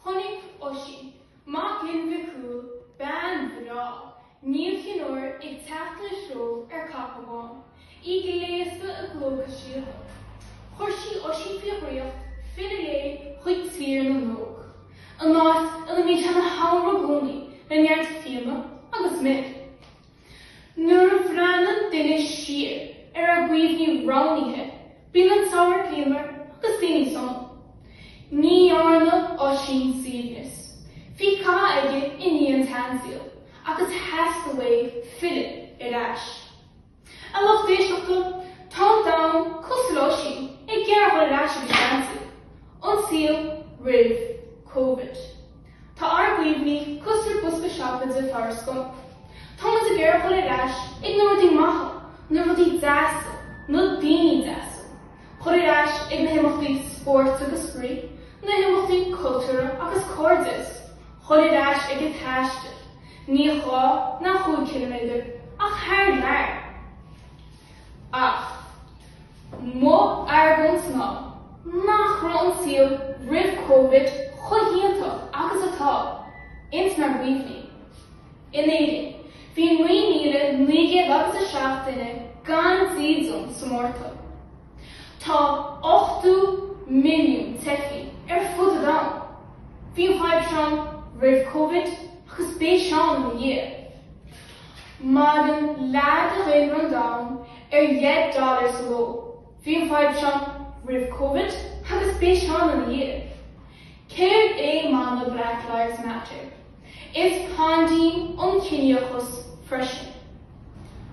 Chonig Oshi, Mach in Vicul, Ban Vidal, Níl Chinor, ag Teachla Shrove Capagán, I Gléasca a Glóga Síoda. Chorshi Oshi Fiabriocht, Fidele, Chuig Tír na Nóg. A náit a mí tena Hawra Glóni, na neart Fiama, agus mid. Nuair a bhreanan duine siar, a buíomhní ránithe, bíonn an saoir céimar agus daoine son. Ní arna Oshin Sivnis. Fi cá aige in níon tansil, agus hastaway Philip Irash. A loch déisachta, Tom down Kusiloshi, a gerhol Irash of tansil. Unseal Riv COVID. Ta arguibni Kusir Buska Shopins of Farsco. Thomas a gerhol Irash, ignoring Maha, nurdi Zassel, no Dini Zassel. Horirash ignahimachti sports agus spree. Na himachtaí cultúra agus cordis, choileadáis ag an taiste, ní chá na 5 km ach thar lear. Ach, mo argon sná, nach ran síl rih COVID chohiantach agus atá, ins na buíomhní. In éidir, bhí 9,900 agus 7 gan zídzum sa mórta. Tá 8 milliún tefi fud down. Bhí 5 sean rih COVID agus bé sean na dhé. Magan lad a réin run down $1 sa ló. Bhí 5 sean rih COVID agus bé sean na dhé. Céir é man na Black Lives Matter. Is pandín cinneochas freisin.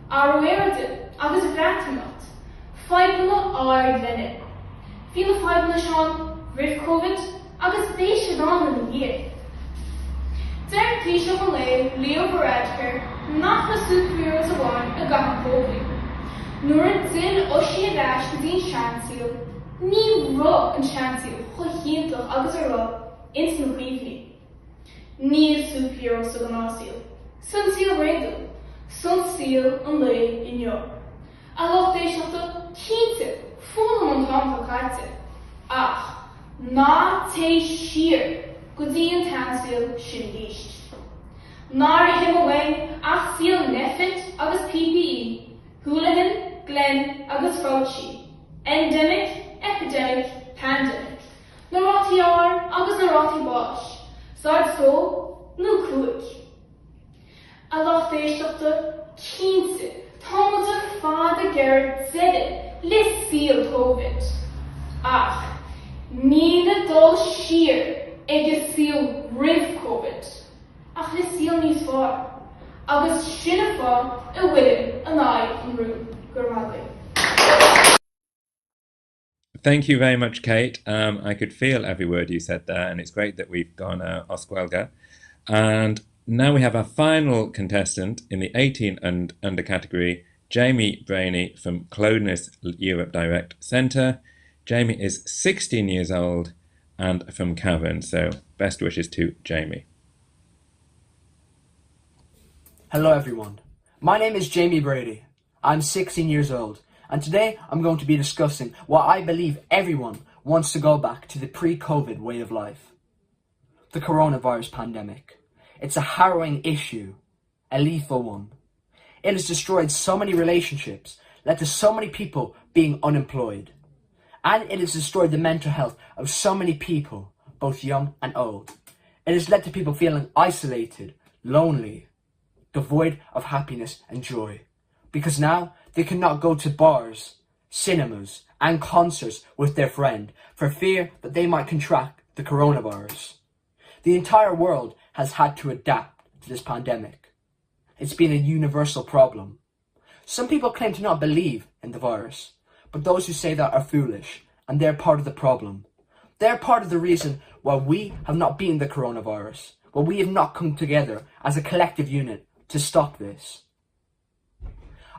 Arhuiirde agus bhreatamát, feibhna áir lenne. Bhí na feibhna sean rih COVID agus bé seán na dhé. Deir clíseach an lé Leo Varadkar nach na superheroes a bháin a gahan COVID. Nuair a din Oshi Adash go dtíon seansíl, ní rá an seansíl chohiantach agus a rá ins na buíomhní. Níl superheroes a ganásíl. Sun síl réadú, sun síl an lé inniu. A loch déiseachta cínte fúla an tampa caite. Ach, ná té siar go dtí an tansíl sin díist. Ná a himmelwein ach síl nefit agus PPE, Houlihan, Glenn agus Fauci, endemic, epidemic, pandemic. Na rátaí ár agus na rátaí báis, sáid só nó cuaig. A loch déiseachta cínte támuid fád a gceir deide lis síl COVID. Ach, Nína dul siar ag síl rih COVID, ach le síl níos far, agus sinna fá a bhfuil an áid an rún gur maidin. Thank you very much, Kate. I could feel every word you said there, and it's great that we've gone Oscuelga. And now we have our final contestant in the 18 and under category, Jamie Brainey from Clonus Europe Direct Centre. Jamie is 16 years old and from Cavan, so best wishes to Jamie. Hello everyone, my name is Jamie Brady. I'm 16 years old, and today I'm going to be discussing why I believe everyone wants to go back to the pre-COVID way of life. The coronavirus pandemic. It's a harrowing issue, a lethal one. It has destroyed so many relationships, led to so many people being unemployed. And it has destroyed the mental health of so many people, both young and old. It has led to people feeling isolated, lonely, devoid of happiness and joy. Because now they cannot go to bars, cinemas, and concerts with their friend for fear that they might contract the coronavirus. The entire world has had to adapt to this pandemic. It's been a universal problem. Some people claim to not believe in the virus, but those who say that are foolish, and they're part of the problem. They're part of the reason why we have not beaten the coronavirus, why we have not come together as a collective unit to stop this.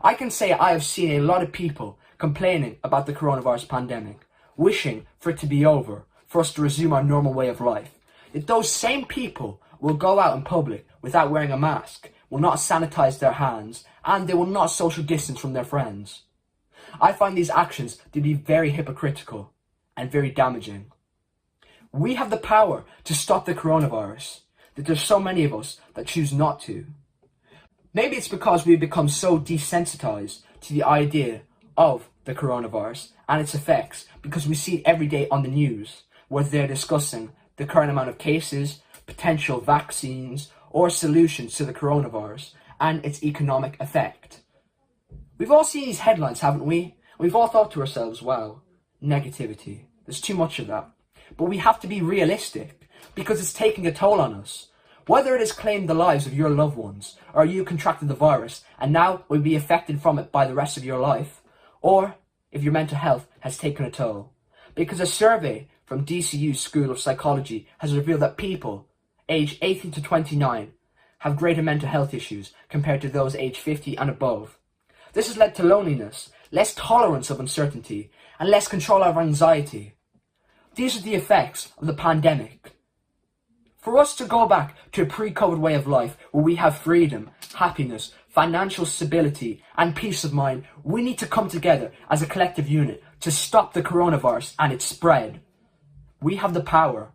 I can say I have seen a lot of people complaining about the coronavirus pandemic, wishing for it to be over, for us to resume our normal way of life. Yet those same people will go out in public without wearing a mask, will not sanitize their hands, and they will not social distance from their friends. I find these actions to be very hypocritical and very damaging. We have the power to stop the coronavirus, yet there's so many of us that choose not to. Maybe it's because we've become so desensitized to the idea of the coronavirus and its effects because we see it every day on the news, whether they're discussing the current amount of cases, potential vaccines, or solutions to the coronavirus and its economic effect. We've all seen these headlines, haven't we? We've all thought to ourselves, wow, negativity. There's too much of that. But we have to be realistic because it's taking a toll on us. Whether it has claimed the lives of your loved ones, or you contracted the virus and now will be affected from it by the rest of your life, or if your mental health has taken a toll. Because a survey from DCU School of Psychology has revealed that people aged 18 to 29 have greater mental health issues compared to those aged 50 and above. This has led to loneliness, less tolerance of uncertainty, and less control over anxiety. These are the effects of the pandemic. For us to go back to a pre-COVID way of life where we have freedom, happiness, financial stability, and peace of mind, we need to come together as a collective unit to stop the coronavirus and its spread. We have the power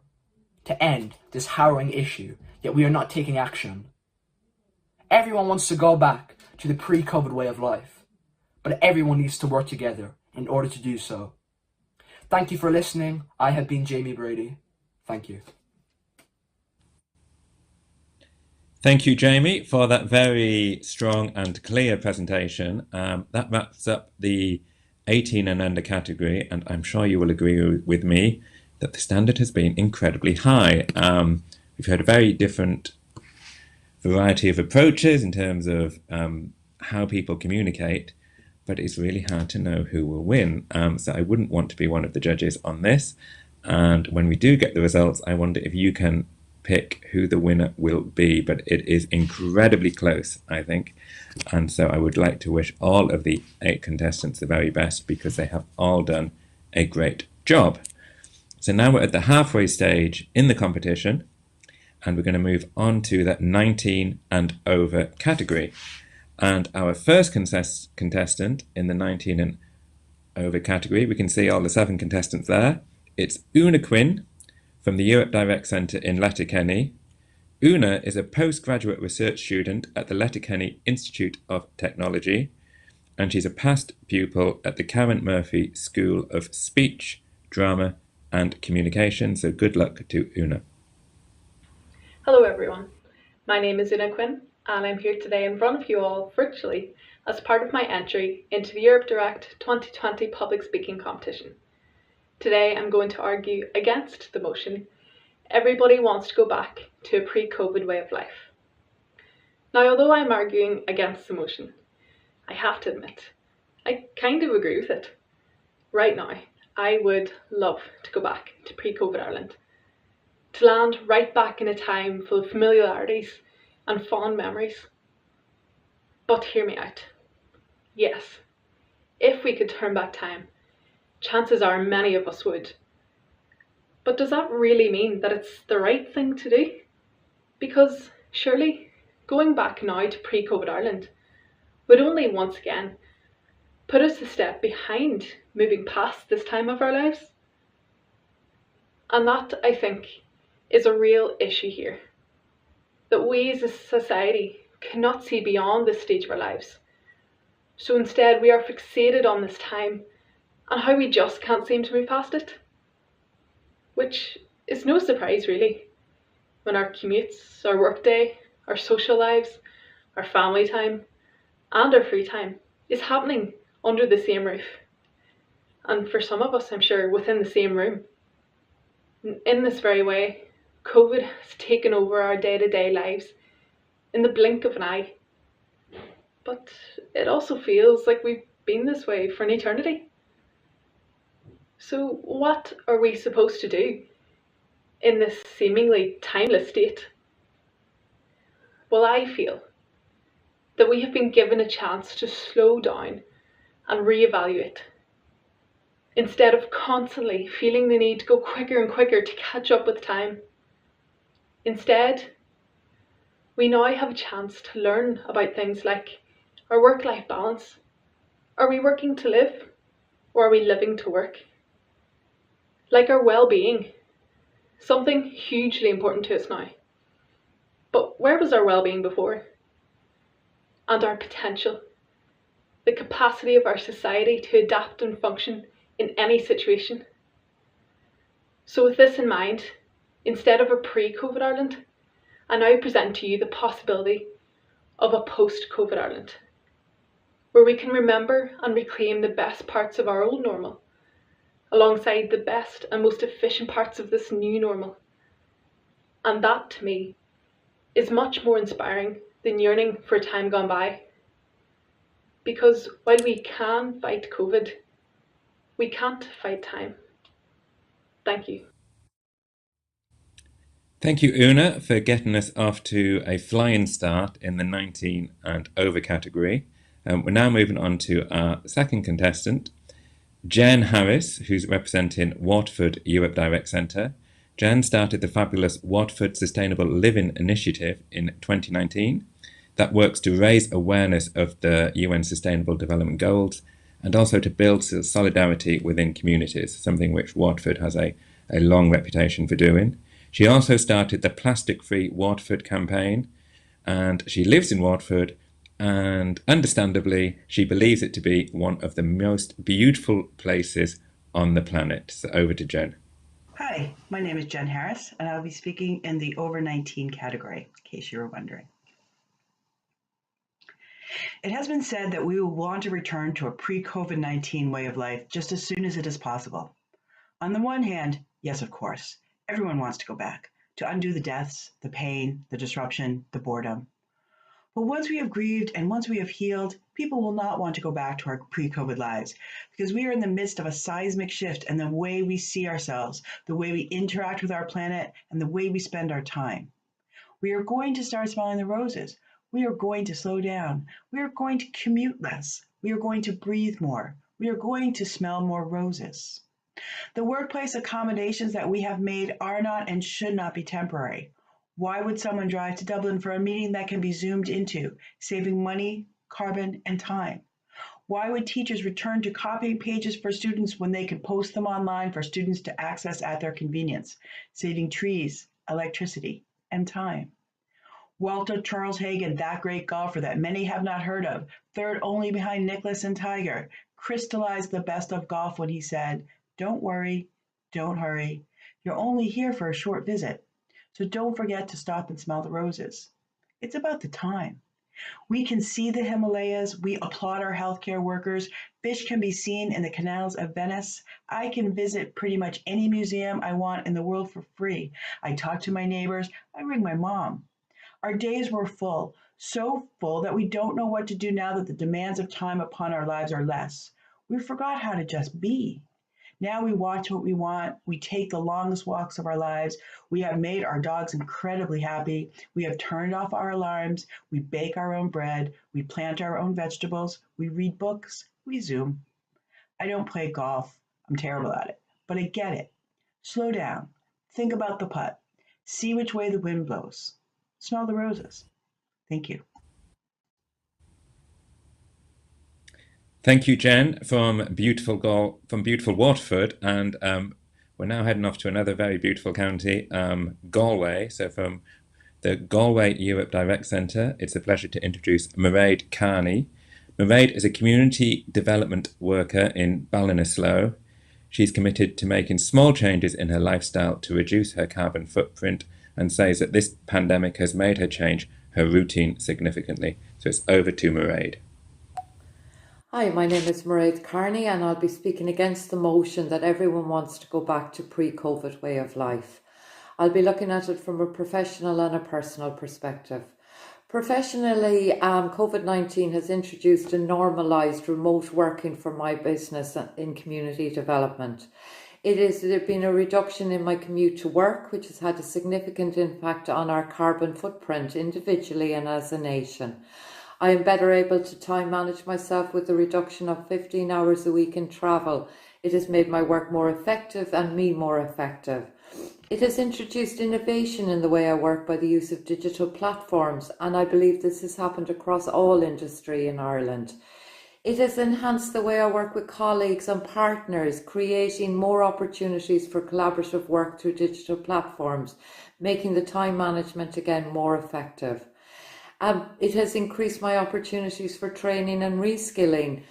to end this harrowing issue, yet we are not taking action. Everyone wants to go back to the pre-COVID way of life, but everyone needs to work together in order to do so. Thank you for listening. I have been Jamie Brady. Thank you. Thank you, Jamie, for that very strong and clear presentation. That wraps up the 18 and under category, and I'm sure you will agree with me that the standard has been incredibly high. We've heard a very different variety of approaches in terms of how people communicate, but it's really hard to know who will win. So I wouldn't want to be one of the judges on this. And when we do get the results, I wonder if you can pick who the winner will be, but it is incredibly close, I think. And so I would like to wish all of the 8 contestants the very best because they have all done a great job. So now we're at the halfway stage in the competition, and we're going to move on to that 19 and over category. And our first contestant in the 19 and over category, we can see all the 7 contestants there. It's Una Quinn from the Europe Direct Centre in Letterkenny. Una is a postgraduate research student at the Letterkenny Institute of Technology, and she's a past pupil at the Karen Murphy School of Speech, Drama and Communication. So good luck to Una. Hello everyone, my name is Una Quinn and I'm here today in front of you all virtually as part of my entry into the Europe Direct 2020 public speaking competition. Today I'm going to argue against the motion, everybody wants to go back to a pre-COVID way of life. Now, although I'm arguing against the motion, I have to admit, I kind of agree with it. Right now, I would love to go back to pre-COVID Ireland, to land right back in a time full of familiarities and fond memories. But hear me out. Yes, if we could turn back time, chances are many of us would. But does that really mean that it's the right thing to do? Because surely going back now to pre-COVID Ireland would only once again put us a step behind moving past this time of our lives. And that, I think, is a real issue here. That we as a society cannot see beyond this stage of our lives. So instead, we are fixated on this time and how we just can't seem to move past it. Which is no surprise, really, when our commutes, our workday, our social lives, our family time, and our free time is happening under the same roof. And for some of us, I'm sure, within the same room. In this very way, COVID has taken over our day-to-day lives in the blink of an eye. But it also feels like we've been this way for an eternity. So what are we supposed to do in this seemingly timeless state? Well, I feel that we have been given a chance to slow down and reevaluate. Instead of constantly feeling the need to go quicker and quicker to catch up with time. Instead, we now have a chance to learn about things like our work-life balance. Are we working to live, or are we living to work? Like our well-being, something hugely important to us now. But where was our well-being before? And our potential, the capacity of our society to adapt and function in any situation. So with this in mind, instead of a pre-COVID Ireland, I now present to you the possibility of a post-COVID Ireland, where we can remember and reclaim the best parts of our old normal, alongside the best and most efficient parts of this new normal. And that, to me, is much more inspiring than yearning for a time gone by. Because while we can fight COVID, we can't fight time. Thank you. Thank you, Una, for getting us off to a flying start in the 19 and over category. We're now moving on to our second contestant, Jen Harris, who's representing Watford Europe Direct Centre. Jen started the fabulous Watford Sustainable Living Initiative in 2019 that works to raise awareness of the UN Sustainable Development Goals and also to build solidarity within communities, something which Watford has a long reputation for doing. She also started the Plastic Free Watford campaign, and she lives in Watford, and understandably, she believes it to be one of the most beautiful places on the planet. So over to Jen. Hi, my name is Jen Harris, and I'll be speaking in the over 19 category, in case you were wondering. It has been said that we will want to return to a pre-COVID-19 way of life just as soon as it is possible. On the one hand, yes, of course, everyone wants to go back, to undo the deaths, the pain, the disruption, the boredom. But once we have grieved and once we have healed, people will not want to go back to our pre-COVID lives because we are in the midst of a seismic shift in the way we see ourselves, the way we interact with our planet, and the way we spend our time. We are going to start smelling the roses. We are going to slow down. We are going to commute less. We are going to breathe more. We are going to smell more roses. The workplace accommodations that we have made are not and should not be temporary. Why would someone drive to Dublin for a meeting that can be zoomed into, saving money, carbon, and time? Why would teachers return to copying pages for students when they could post them online for students to access at their convenience, saving trees, electricity, and time? Walter Charles Hagen, that great golfer that many have not heard of, third only behind Nicklaus and Tiger, crystallized the best of golf when he said, "Don't worry, don't hurry. You're only here for a short visit. So don't forget to stop and smell the roses." It's about the time. We can see the Himalayas. We applaud our healthcare workers. Fish can be seen in the canals of Venice. I can visit pretty much any museum I want in the world for free. I talk to my neighbors. I ring my mom. Our days were full, so full that we don't know what to do now that the demands of time upon our lives are less. We forgot how to just be. Now we watch what we want. We take the longest walks of our lives. We have made our dogs incredibly happy. We have turned off our alarms. We bake our own bread. We plant our own vegetables. We read books. We Zoom. I don't play golf. I'm terrible at it, but I get it. Slow down. Think about the putt. See which way the wind blows. Smell the roses. Thank you. Thank you, Jen, from beautiful Waterford, and we're now heading off to another very beautiful county, Galway. So from the Galway Europe Direct Centre, it's a pleasure to introduce Mairead Carney. Mairead is a community development worker in Ballinasloe. She's committed to making small changes in her lifestyle to reduce her carbon footprint, and says that this pandemic has made her change her routine significantly. So it's over to Mairead. Hi, my name is Mairead Carney, and I'll be speaking against the motion that everyone wants to go back to pre-COVID way of life. I'll be looking at it from a professional and a personal perspective. Professionally, COVID-19 has introduced and normalised remote working for my business in community development. There's been a reduction in my commute to work, which has had a significant impact on our carbon footprint individually and as a nation. I am better able to time manage myself with a reduction of 15 hours a week in travel. It has made my work more effective and me more effective. It has introduced innovation in the way I work by the use of digital platforms, and I believe this has happened across all industry in Ireland. It has enhanced the way I work with colleagues and partners, creating more opportunities for collaborative work through digital platforms, making the time management again more effective. It has increased my opportunities for training and reskilling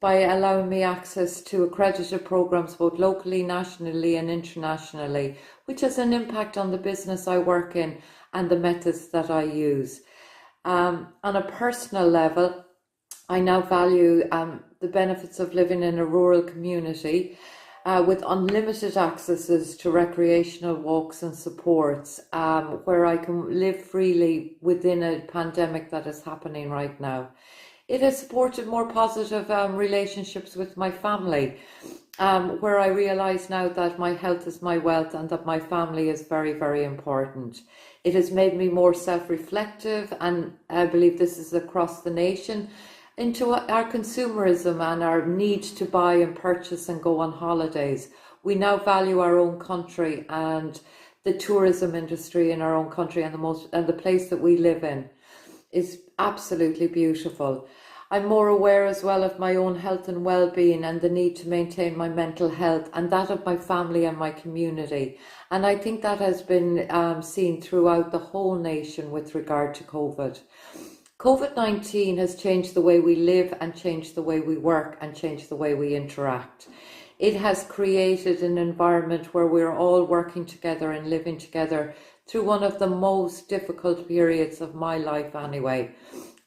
by allowing me access to accredited programs both locally, nationally and internationally, which has an impact on the business I work in and the methods that I use. On a personal level, I now value the benefits of living in a rural community with unlimited accesses to recreational walks and supports, where I can live freely within a pandemic that is happening right now. It has supported more positive relationships with my family, where I realise now that my health is my wealth and that my family is very, very important. It has made me more self-reflective, and I believe this is across the nation, into our consumerism and our need to buy and purchase and go on holidays. We now value our own country and the tourism industry in our own country, and the place that we live in is absolutely beautiful. I'm more aware as well of my own health and well-being and the need to maintain my mental health and that of my family and my community. And I think that has been seen throughout the whole nation with regard to COVID. COVID-19 has changed the way we live and changed the way we work and changed the way we interact. It has created an environment where we're all working together and living together through one of the most difficult periods of my life anyway.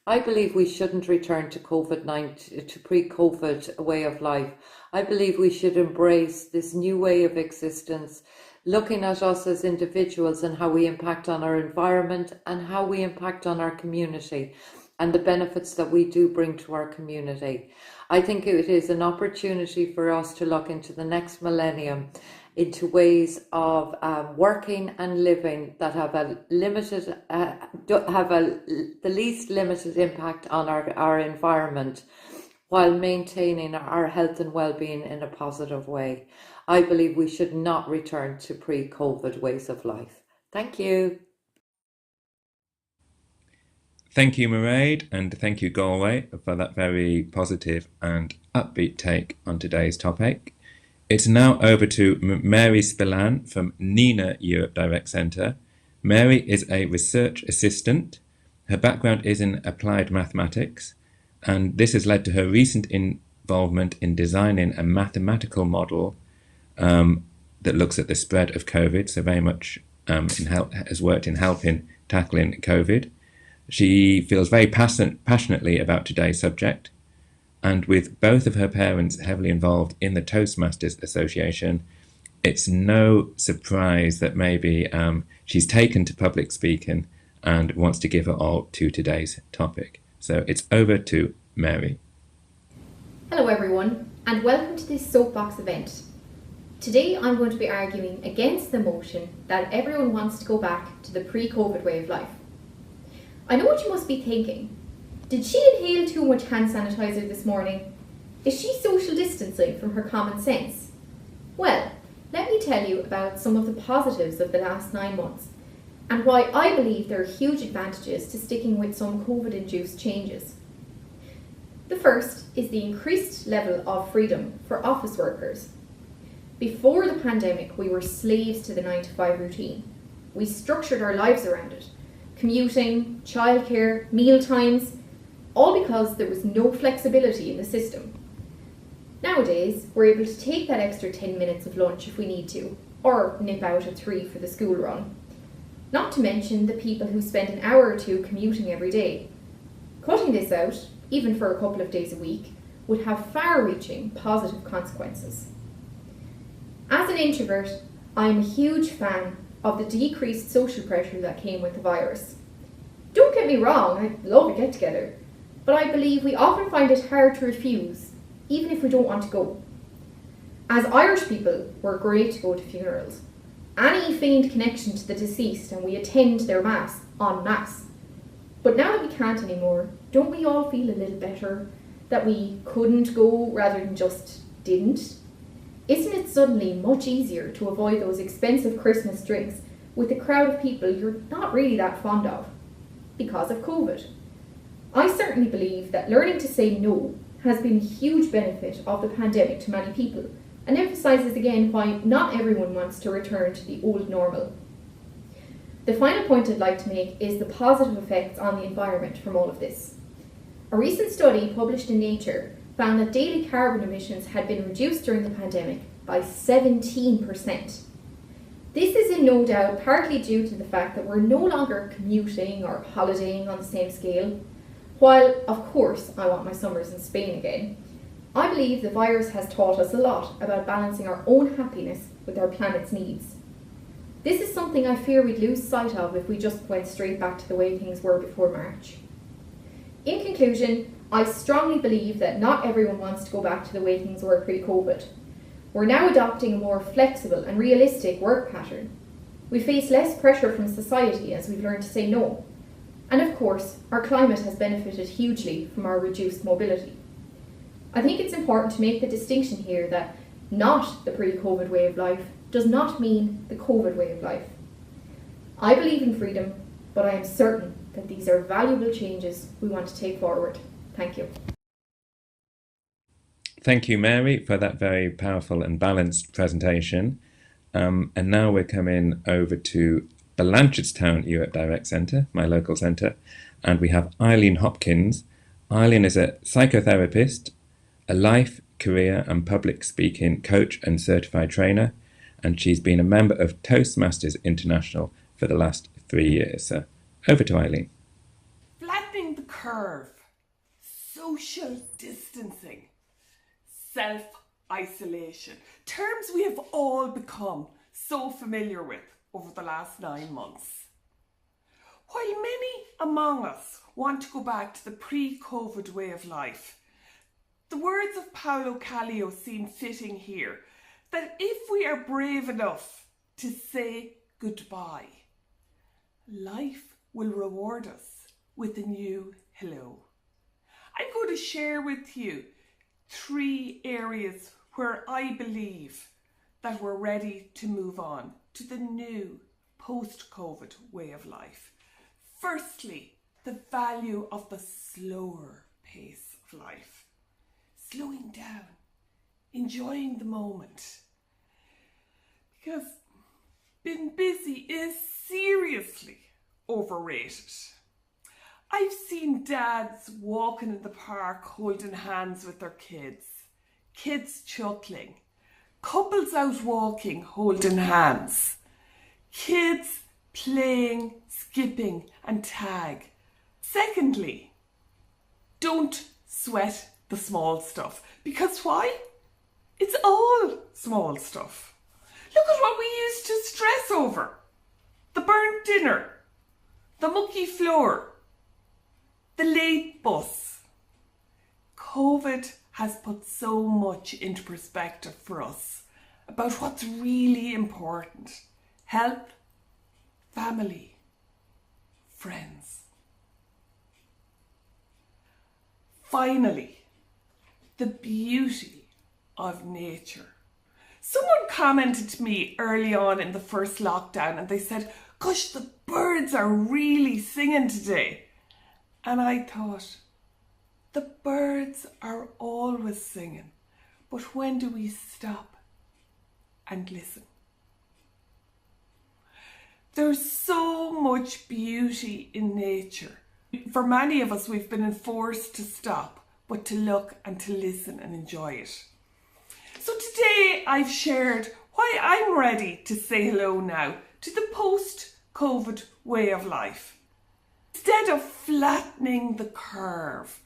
I believe we shouldn't return to pre-COVID way of life. I believe we should embrace this new way of existence, looking at us as individuals and how we impact on our environment and how we impact on our community and the benefits that we do bring to our community. I think it is an opportunity for us to look into the next millennium into ways of working and living that have the least limited impact on our environment, while maintaining our health and well-being in a positive way. I believe we should not return to pre-COVID ways of life. Thank you. Thank you, Mairead, and thank you, Galway, for that very positive and upbeat take on today's topic. It's now over to Mary Spillane from NINA Europe Direct Centre. Mary is a research assistant. Her background is in applied mathematics, and this has led to her recent involvement in designing a mathematical model that looks at the spread of COVID, so very much has worked in helping tackling COVID. She feels very passionately about today's subject, and with both of her parents heavily involved in the Toastmasters Association, it's no surprise that maybe she's taken to public speaking and wants to give her all to today's topic. So it's over to Mary. Hello everyone, and welcome to this Soapbox event. Today I'm going to be arguing against the motion that everyone wants to go back to the pre-COVID way of life. I know what you must be thinking. Did she inhale too much hand sanitizer this morning? Is she social distancing from her common sense? Well, let me tell you about some of the positives of the last 9 months and why I believe there are huge advantages to sticking with some COVID-induced changes. The first is the increased level of freedom for office workers. Before the pandemic, we were slaves to the 9-to-5 routine. We structured our lives around it. Commuting, childcare, meal times, all because there was no flexibility in the system. Nowadays, we're able to take that extra 10 minutes of lunch if we need to, or nip out at 3 for the school run. Not to mention the people who spend an hour or two commuting every day. Cutting this out, even for a couple of days a week, would have far-reaching positive consequences. As an introvert, I'm a huge fan of the decreased social pressure that came with the virus. Don't get me wrong, I love a get-together, but I believe we often find it hard to refuse, even if we don't want to go. As Irish people, we're great to go to funerals. Any feigned connection to the deceased, and we attend their mass en masse. But now that we can't anymore, don't we all feel a little better that we couldn't go rather than just didn't? Isn't it suddenly much easier to avoid those expensive Christmas drinks with a crowd of people you're not really that fond of because of COVID? I certainly believe that learning to say no has been a huge benefit of the pandemic to many people, and emphasises again why not everyone wants to return to the old normal. The final point I'd like to make is the positive effects on the environment from all of this. A recent study published in Nature found that daily carbon emissions had been reduced during the pandemic by 17%. This is in no doubt partly due to the fact that we're no longer commuting or holidaying on the same scale. While, of course, I want my summers in Spain again, I believe the virus has taught us a lot about balancing our own happiness with our planet's needs. This is something I fear we'd lose sight of if we just went straight back to the way things were before March. In conclusion, I strongly believe that not everyone wants to go back to the way things were pre-COVID. We're now adopting a more flexible and realistic work pattern. We face less pressure from society as we've learned to say no. And of course, our climate has benefited hugely from our reduced mobility. I think it's important to make the distinction here that not the pre-COVID way of life does not mean the COVID way of life. I believe in freedom, but I am certain that these are valuable changes we want to take forward. Thank you. Thank you, Mary, for that very powerful and balanced presentation. And now we're coming over to the Blanchardstown Europe Direct Centre, my local centre, and we have Eileen Hopkins. Eileen is a psychotherapist, a life, career and public speaking coach and certified trainer, and she's been a member of Toastmasters International for the last 3 years. So over to Eileen. Flattening the curve, social distancing, self-isolation, terms we have all become so familiar with over the last 9 months. While many among us want to go back to the pre-COVID way of life, the words of Paolo Coelho seem fitting here, that if we are brave enough to say goodbye, life will reward us with a new hello. I'm going to share with you 3 areas where I believe that we're ready to move on to the new post-COVID way of life. Firstly, the value of the slower pace of life. Slowing down, enjoying the moment. Because being busy is seriously overrated. I've seen dads walking in the park holding hands with their kids chuckling, couples out walking holding hands, kids playing, skipping and tag. Secondly, don't sweat the small stuff. Because why? It's all small stuff. Look at what we used to stress over. The burnt dinner, the mucky floor, the late bus. COVID has put so much into perspective for us about what's really important. Health, family, friends. Finally, the beauty of nature. Someone commented to me early on in the first lockdown and they said, gosh, the birds are really singing today. And I thought, the birds birds are always singing, but when do we stop and listen? There's so much beauty in nature. For many of us, we've been enforced to stop, but to look and to listen and enjoy it. So today I've shared why I'm ready to say hello now to the post-COVID way of life. Instead of flattening the curve,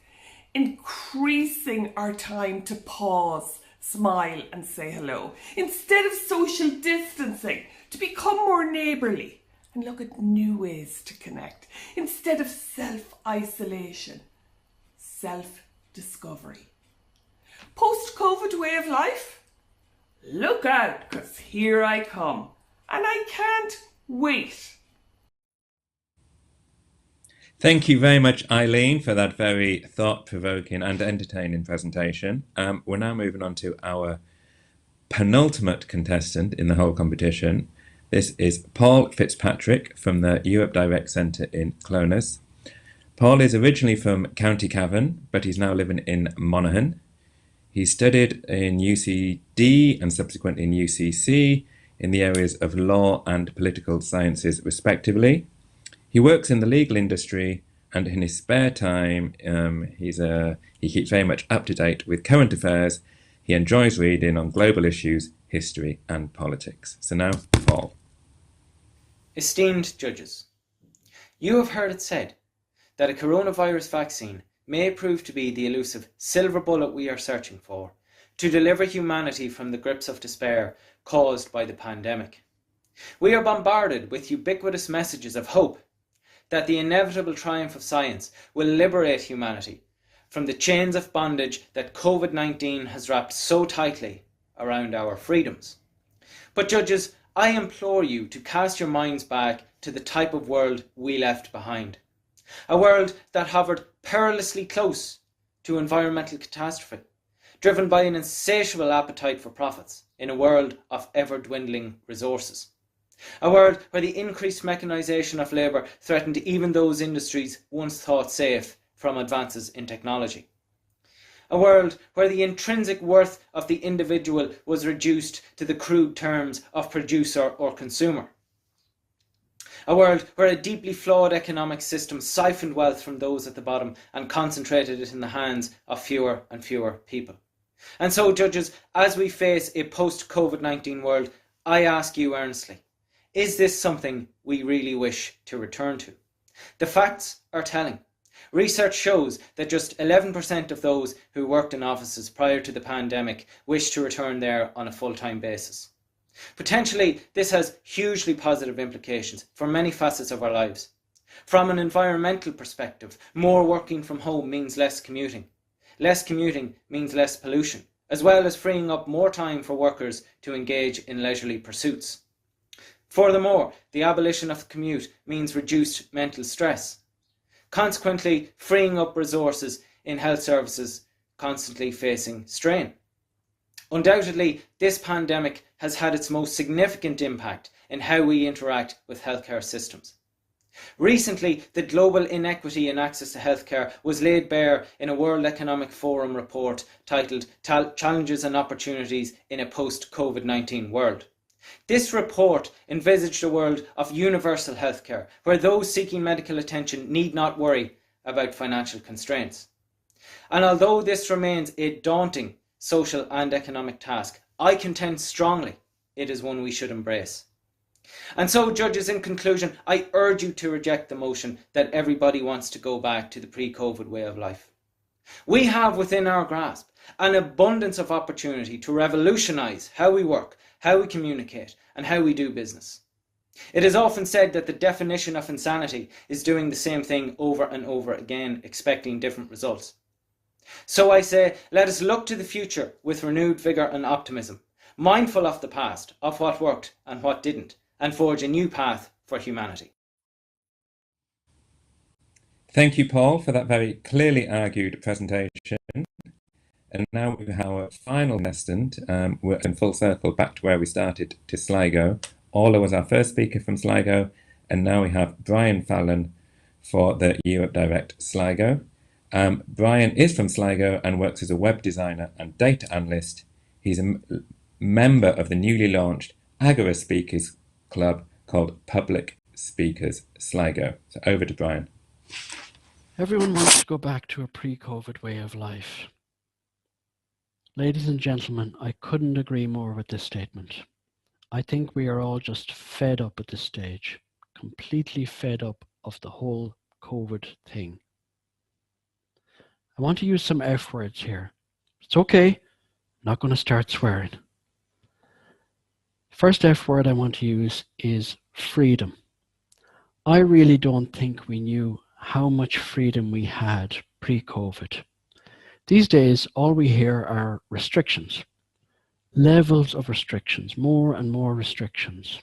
increasing our time to pause, smile and say hello. Instead of social distancing, to become more neighbourly and look at new ways to connect. Instead of self-isolation, self-discovery. Post-COVID way of life? Look out, 'cause here I come. And I can't wait. Thank you very much, Eileen, for that very thought-provoking and entertaining presentation. We're now moving on to our penultimate contestant in the whole competition. This is Paul Fitzpatrick from the Europe Direct Centre in Clonus. Paul is originally from County Cavan, but he's now living in Monaghan. He studied in UCD and subsequently in UCC in the areas of law and political sciences, respectively. He works in the legal industry, and in his spare time, he keeps very much up to date with current affairs. He enjoys reading on global issues, history, and politics. So now, Paul. Esteemed judges, you have heard it said that a coronavirus vaccine may prove to be the elusive silver bullet we are searching for to deliver humanity from the grips of despair caused by the pandemic. We are bombarded with ubiquitous messages of hope that the inevitable triumph of science will liberate humanity from the chains of bondage that COVID-19 has wrapped so tightly around our freedoms. But judges, I implore you to cast your minds back to the type of world we left behind. A world that hovered perilously close to environmental catastrophe, driven by an insatiable appetite for profits in a world of ever-dwindling resources. A world where the increased mechanisation of labour threatened even those industries once thought safe from advances in technology. A world where the intrinsic worth of the individual was reduced to the crude terms of producer or consumer. A world where a deeply flawed economic system siphoned wealth from those at the bottom and concentrated it in the hands of fewer and fewer people. And so, judges, as we face a post-COVID-19 world, I ask you earnestly, is this something we really wish to return to? The facts are telling. Research shows that just 11% of those who worked in offices prior to the pandemic wish to return there on a full-time basis. Potentially, this has hugely positive implications for many facets of our lives. From an environmental perspective, more working from home means less commuting. Less commuting means less pollution, as well as freeing up more time for workers to engage in leisurely pursuits. Furthermore, the abolition of the commute means reduced mental stress, consequently freeing up resources in health services constantly facing strain. Undoubtedly, this pandemic has had its most significant impact in how we interact with healthcare systems. Recently, the global inequity in access to healthcare was laid bare in a World Economic Forum report titled Challenges and Opportunities in a Post-COVID-19 World. This report envisaged a world of universal healthcare, where those seeking medical attention need not worry about financial constraints. And although this remains a daunting social and economic task, I contend strongly it is one we should embrace. And so, judges, in conclusion, I urge you to reject the motion that everybody wants to go back to the pre-COVID way of life. We have within our grasp an abundance of opportunity to revolutionise how we work, how we communicate, and how we do business. It is often said that the definition of insanity is doing the same thing over and over again, expecting different results. So I say, let us look to the future with renewed vigour and optimism, mindful of the past, of what worked and what didn't, and forge a new path for humanity. Thank you, Paul, for that very clearly argued presentation. And now we have our final contestant. We're in full circle back to where we started, to Sligo. Orla was our first speaker from Sligo, and now we have Brian Fallon for the Europe Direct Sligo. Brian is from Sligo and works as a web designer and data analyst. He's a member of the newly launched Agora Speakers Club called Public Speakers Sligo. So over to Brian. Everyone wants to go back to a pre-COVID way of life. Ladies and gentlemen, I couldn't agree more with this statement. I think we are all just fed up at this stage, completely fed up of the whole COVID thing. I want to use some F words here. It's okay, I'm not going to start swearing. First F word I want to use is freedom. I really don't think we knew how much freedom we had pre-COVID. These days, all we hear are restrictions, levels of restrictions, more and more restrictions.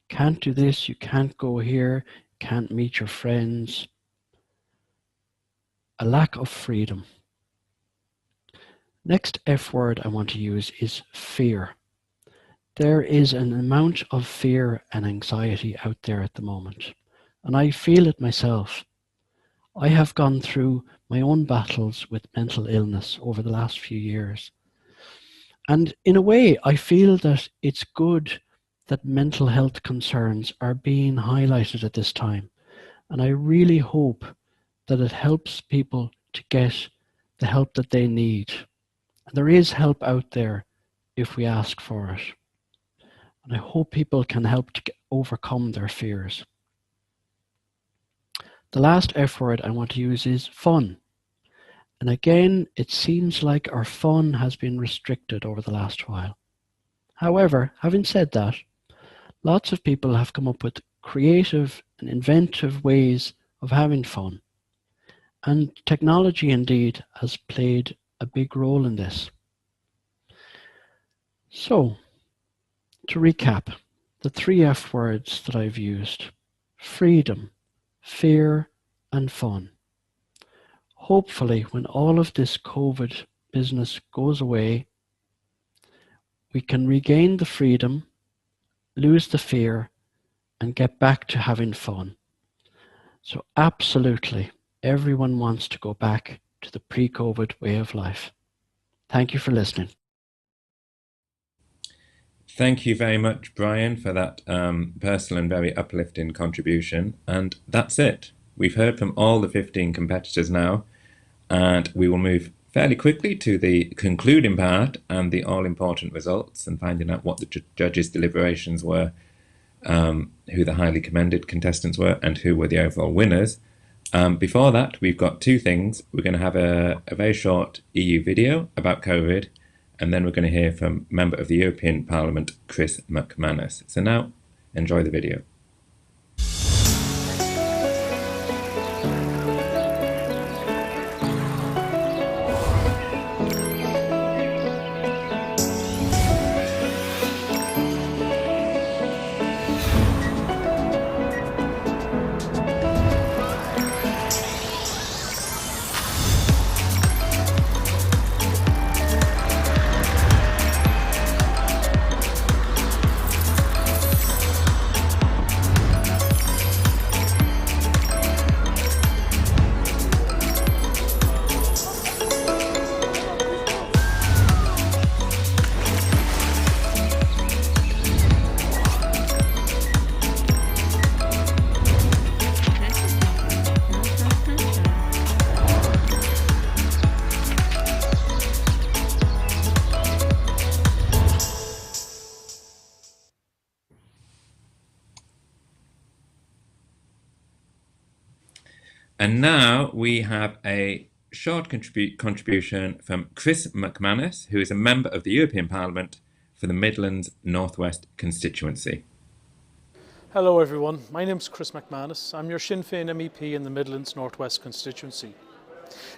Can't do this, you can't go here, can't meet your friends. A lack of freedom. Next F word I want to use is fear. There is an amount of fear and anxiety out there at the moment, and I feel it myself. I have gone through my own battles with mental illness over the last few years. And in a way, I feel that it's good that mental health concerns are being highlighted at this time. And I really hope that it helps people to get the help that they need. And there is help out there if we ask for it. And I hope people can help to overcome their fears. The last F word I want to use is fun. And again, it seems like our fun has been restricted over the last while. However, having said that, lots of people have come up with creative and inventive ways of having fun. And technology indeed has played a big role in this. So, to recap, the three F words that I've used: freedom, fear, and fun. Hopefully, when all of this COVID business goes away, we can regain the freedom, lose the fear, and get back to having fun. So absolutely, everyone wants to go back to the pre-COVID way of life. Thank you for listening. Thank you very much, Brian, for that personal and very uplifting contribution. And that's it. We've heard from all the 15 competitors now, and we will move fairly quickly to the concluding part and the all-important results and finding out what the judges' deliberations were, who the highly commended contestants were, and who were the overall winners. Before that, we've got two things. We're going to have a very short EU video about COVID, and then we're going to hear from Member of the European Parliament, Chris McManus. So now, enjoy the video. And now we have a short contribution from Chris McManus, who is a member of the European Parliament for the Midlands North West constituency. Hello everyone, my name is Chris McManus. I'm your Sinn Féin MEP in the Midlands North West constituency.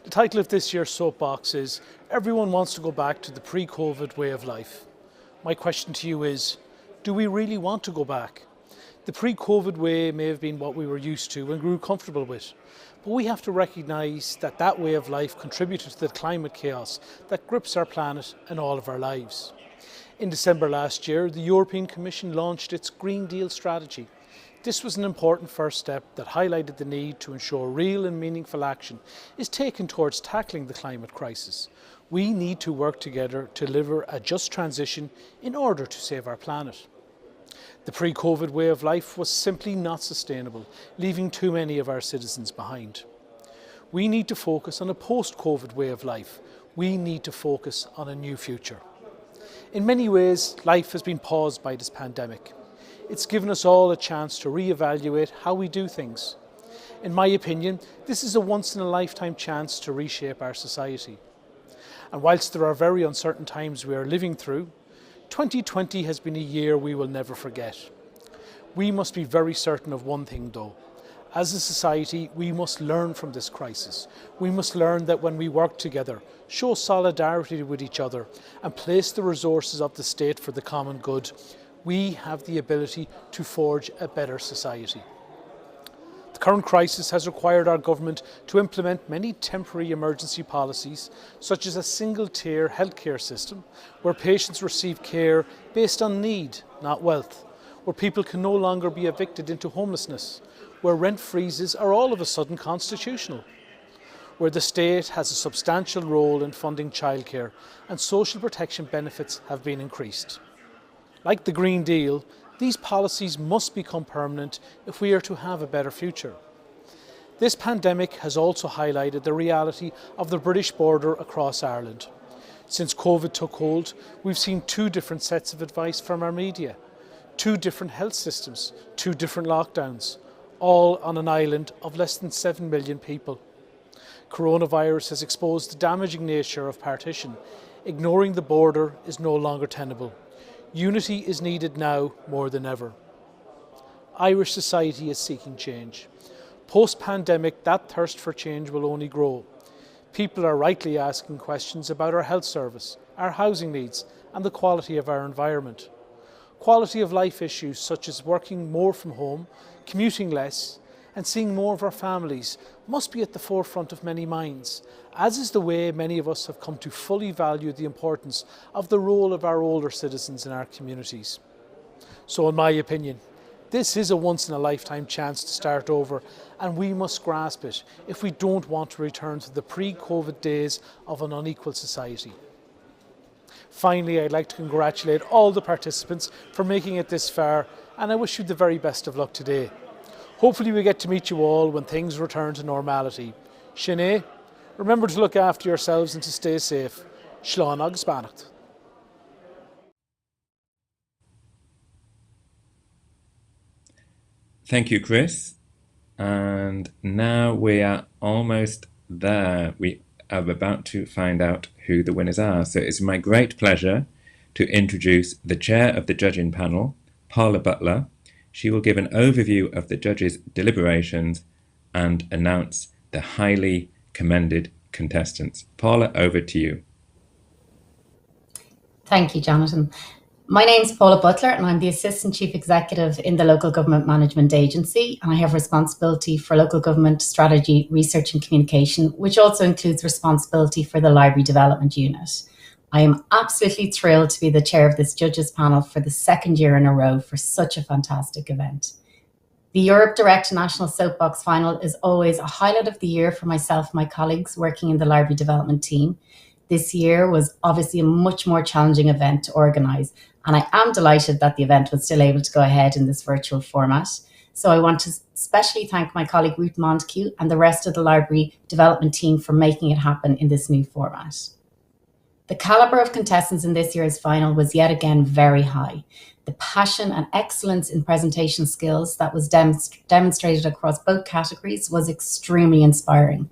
The title of this year's Soapbox is Everyone Wants to Go Back to the Pre-COVID Way of Life. My question to you is, do we really want to go back? The pre-COVID way may have been what we were used to and grew comfortable with, but we have to recognise that that way of life contributed to the climate chaos that grips our planet and all of our lives. In December last year, the European Commission launched its Green Deal strategy. This was an important first step that highlighted the need to ensure real and meaningful action is taken towards tackling the climate crisis. We need to work together to deliver a just transition in order to save our planet. The pre-COVID way of life was simply not sustainable, leaving too many of our citizens behind. We need to focus on a post-COVID way of life. We need to focus on a new future. In many ways, life has been paused by this pandemic. It's given us all a chance to re-evaluate how we do things. In my opinion, this is a once-in-a-lifetime chance to reshape our society. And whilst there are very uncertain times we are living through, 2020 has been a year we will never forget. We must be very certain of one thing though. As a society, we must learn from this crisis. We must learn that when we work together, show solidarity with each other, and place the resources of the state for the common good, we have the ability to forge a better society. The current crisis has required our government to implement many temporary emergency policies, such as a single-tier healthcare system, where patients receive care based on need, not wealth, where people can no longer be evicted into homelessness, where rent freezes are all of a sudden constitutional, where the state has a substantial role in funding childcare and social protection benefits have been increased. Like the Green Deal, these policies must become permanent if we are to have a better future. This pandemic has also highlighted the reality of the British border across Ireland. Since COVID took hold, we've seen two different sets of advice from our media, two different health systems, two different lockdowns, all on an island of less than 7 million people. Coronavirus has exposed the damaging nature of partition. Ignoring the border is no longer tenable. Unity is needed now more than ever. Irish society is seeking change. Post-pandemic, that thirst for change will only grow. People are rightly asking questions about our health service, our housing needs, and the quality of our environment. Quality of life issues such as working more from home, commuting less, and seeing more of our families must be at the forefront of many minds, as is the way many of us have come to fully value the importance of the role of our older citizens in our communities. So in my opinion, this is a once-in-a-lifetime chance to start over, and we must grasp it if we don't want to return to the pre-COVID days of an unequal society. Finally, I'd like to congratulate all the participants for making it this far, and I wish you the very best of luck today. Hopefully we get to meet you all when things return to normality. Sinead, remember to look after yourselves and to stay safe. Slán agus beannacht. Thank you, Chris. And now we are almost there. We are about to find out who the winners are. So it's my great pleasure to introduce the chair of the judging panel, Paula Butler. She will give an overview of the judges' deliberations and announce the highly commended contestants. Paula, over to you. Thank you, Jonathan. My name is Paula Butler and I'm the Assistant Chief Executive in the Local Government Management Agency, and I have responsibility for local government strategy, research and communication, which also includes responsibility for the Library Development Unit. I am absolutely thrilled to be the chair of this judges panel for the second year in a row for such a fantastic event. The Europe Direct National Soapbox Final is always a highlight of the year for myself and my colleagues working in the library development team. This year was obviously a much more challenging event to organise, and I am delighted that the event was still able to go ahead in this virtual format. So I want to especially thank my colleague Ruth Montague and the rest of the library development team for making it happen in this new format. The calibre of contestants in this year's final was yet again very high. The passion and excellence in presentation skills that was demonstrated across both categories was extremely inspiring.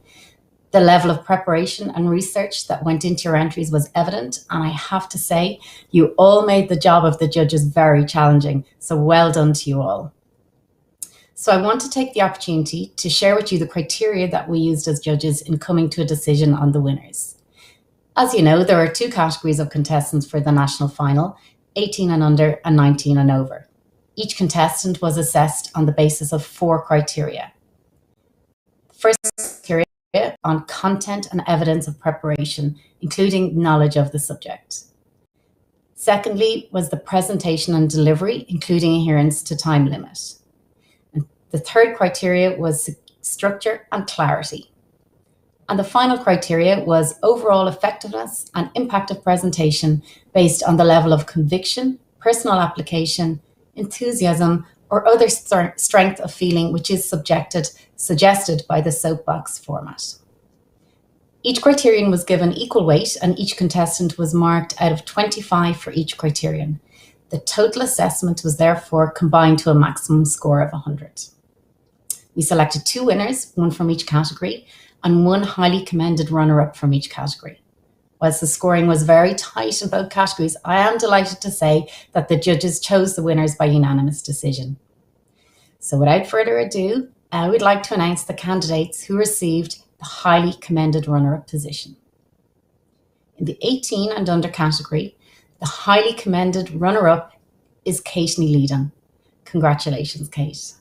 The level of preparation and research that went into your entries was evident, and I have to say, you all made the job of the judges very challenging, so well done to you all. So I want to take the opportunity to share with you the criteria that we used as judges in coming to a decision on the winners. As you know, there are two categories of contestants for the national final, 18 and under and 19 and over. Each contestant was assessed on the basis of 4 criteria. First criteria on content and evidence of preparation, including knowledge of the subject. Secondly was the presentation and delivery, including adherence to time limit. The third criteria was structure and clarity. And the final criteria was overall effectiveness and impact of presentation based on the level of conviction, personal application, enthusiasm, or other strength of feeling which is suggested by the Soapbox format. Each criterion was given equal weight and each contestant was marked out of 25 for each criterion. The total assessment was therefore combined to a maximum score of 100. We selected 2 winners, one from each category, and 1 highly commended runner-up from each category. Whilst the scoring was very tight in both categories, I am delighted to say that the judges chose the winners by unanimous decision. So without further ado, I would like to announce the candidates who received the highly commended runner-up position. In the 18 and under category, the highly commended runner-up is Kate Needham. Congratulations, Kate.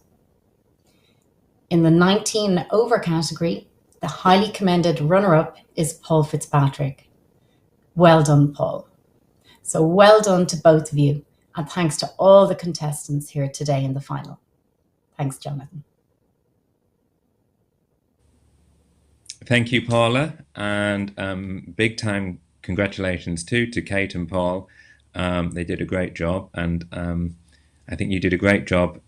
In the 19 and over category, the highly commended runner-up is Paul Fitzpatrick. Well done, Paul. So well done to both of you, and thanks to all the contestants here today in the final. Thanks, Jonathan. Thank you, Paula, and big time congratulations too to Kate and Paul. They did a great job, and I think you did a great job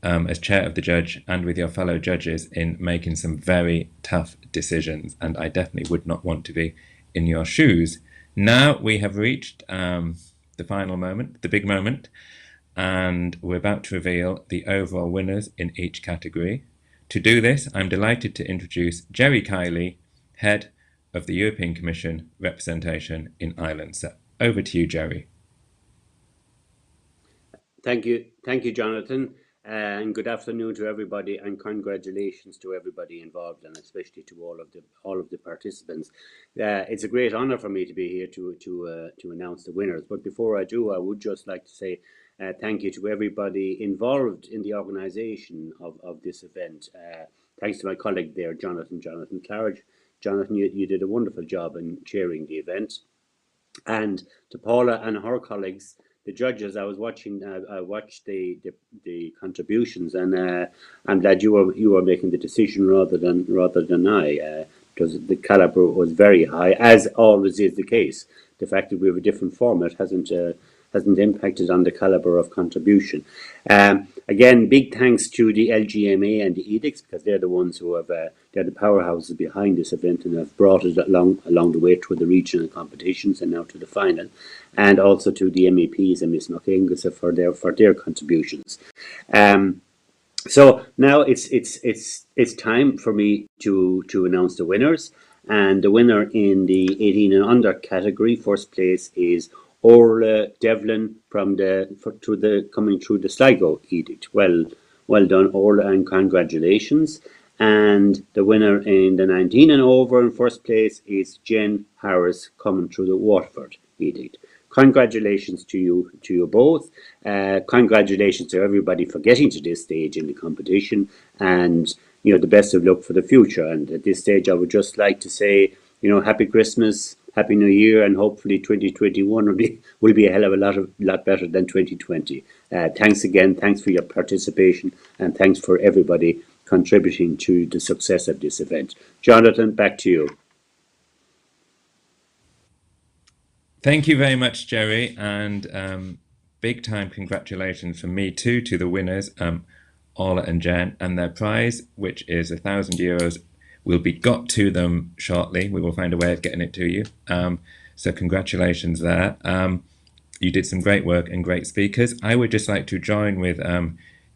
as chair of the judge and with your fellow judges in making some very tough decisions, and I definitely would not want to be in your shoes. Now we have reached the final moment, the big moment, and we're about to reveal the overall winners in each category. To do this, I'm delighted to introduce Jerry Kiley, Head of the European Commission Representation in Ireland. So over to you, Jerry. Thank you, Jonathan, and good afternoon to everybody, and congratulations to everybody involved, and especially to all of the participants. It's a great honour for me to be here to announce the winners. But before I do, I would just like to say thank you to everybody involved in the organisation of this event. Thanks to my colleague there, Jonathan Clarridge. Jonathan, you did a wonderful job in chairing the event. And to Paula and her colleagues, the judges, I watched the contributions, and I'm glad you were making the decision rather than I, because the calibre was very high, as always is the case. The fact that we have a different format hasn't impacted on the calibre of contribution. Again, big thanks to the LGMA and the edicts, because they're the ones who have they're the powerhouses behind this event and have brought it along the way through the regional competitions and now to the final, and also to the MEPs and Ms. Knock-Ingus for their contributions. So now it's time for me to announce the winners, and the winner in the 18 and under category, first place is Orla Devlin coming through the Sligo edict. Well done, Orla, and congratulations. And the winner in the 19 and over in first place is Jen Harris coming through the Waterford edict. Congratulations to you both. Congratulations to everybody for getting to this stage in the competition, and the best of luck for the future. And at this stage, I would just like to say, Happy Christmas, Happy New Year, and hopefully 2021 will be a hell of a lot better than 2020. Thanks again. Thanks for your participation, and thanks for everybody contributing to the success of this event. Jonathan, back to you. Thank you very much, Jerry, and big time congratulations from me too to the winners, Orla and Jen, and their prize, which is €1,000, will be got to them shortly. We will find a way of getting it to you. So congratulations there. You did some great work and great speakers. I would just like to join with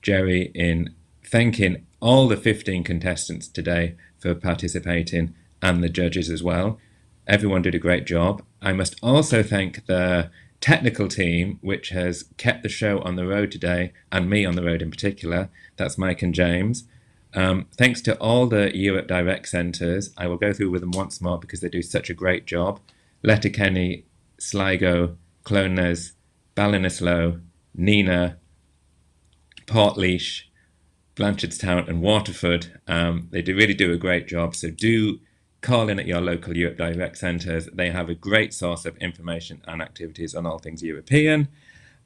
Jerry in thanking all the 15 contestants today for participating, and the judges as well. Everyone did a great job. I must also thank the technical team, which has kept the show on the road today, and me on the road in particular. That's Mike and James. Thanks to all the Europe Direct centres. I will go through with them once more because they do such a great job. Letterkenny, Sligo, Clonez, Ballinasloe, Nina, Portlaoise, Blanchardstown and Waterford. They really do a great job, so do call in at your local Europe Direct centres. They have a great source of information and activities on all things European.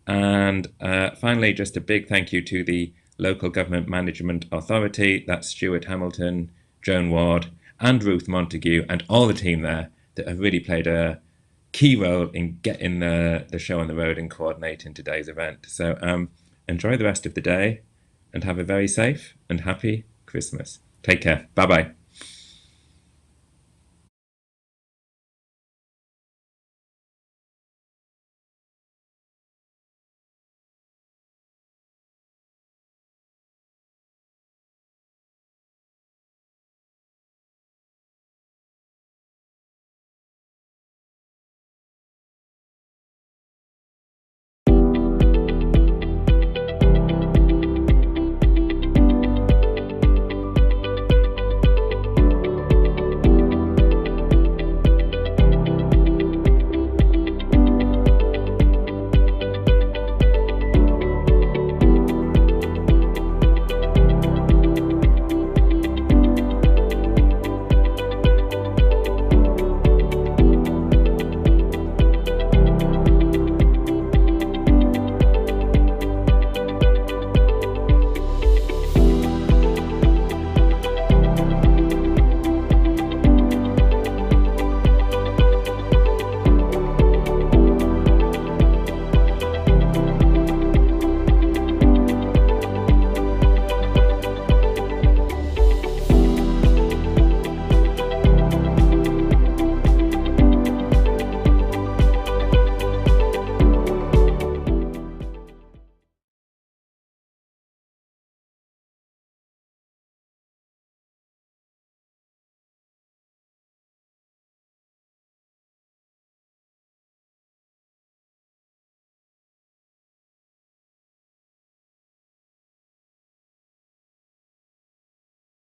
And finally, just a big thank you to the Local Government Management Authority, that's Stuart Hamilton, Joan Ward, and Ruth Montague, and all the team there that have really played a key role in getting the show on the road and coordinating today's event. So enjoy the rest of the day and have a very safe and happy Christmas. Take care. Bye-bye.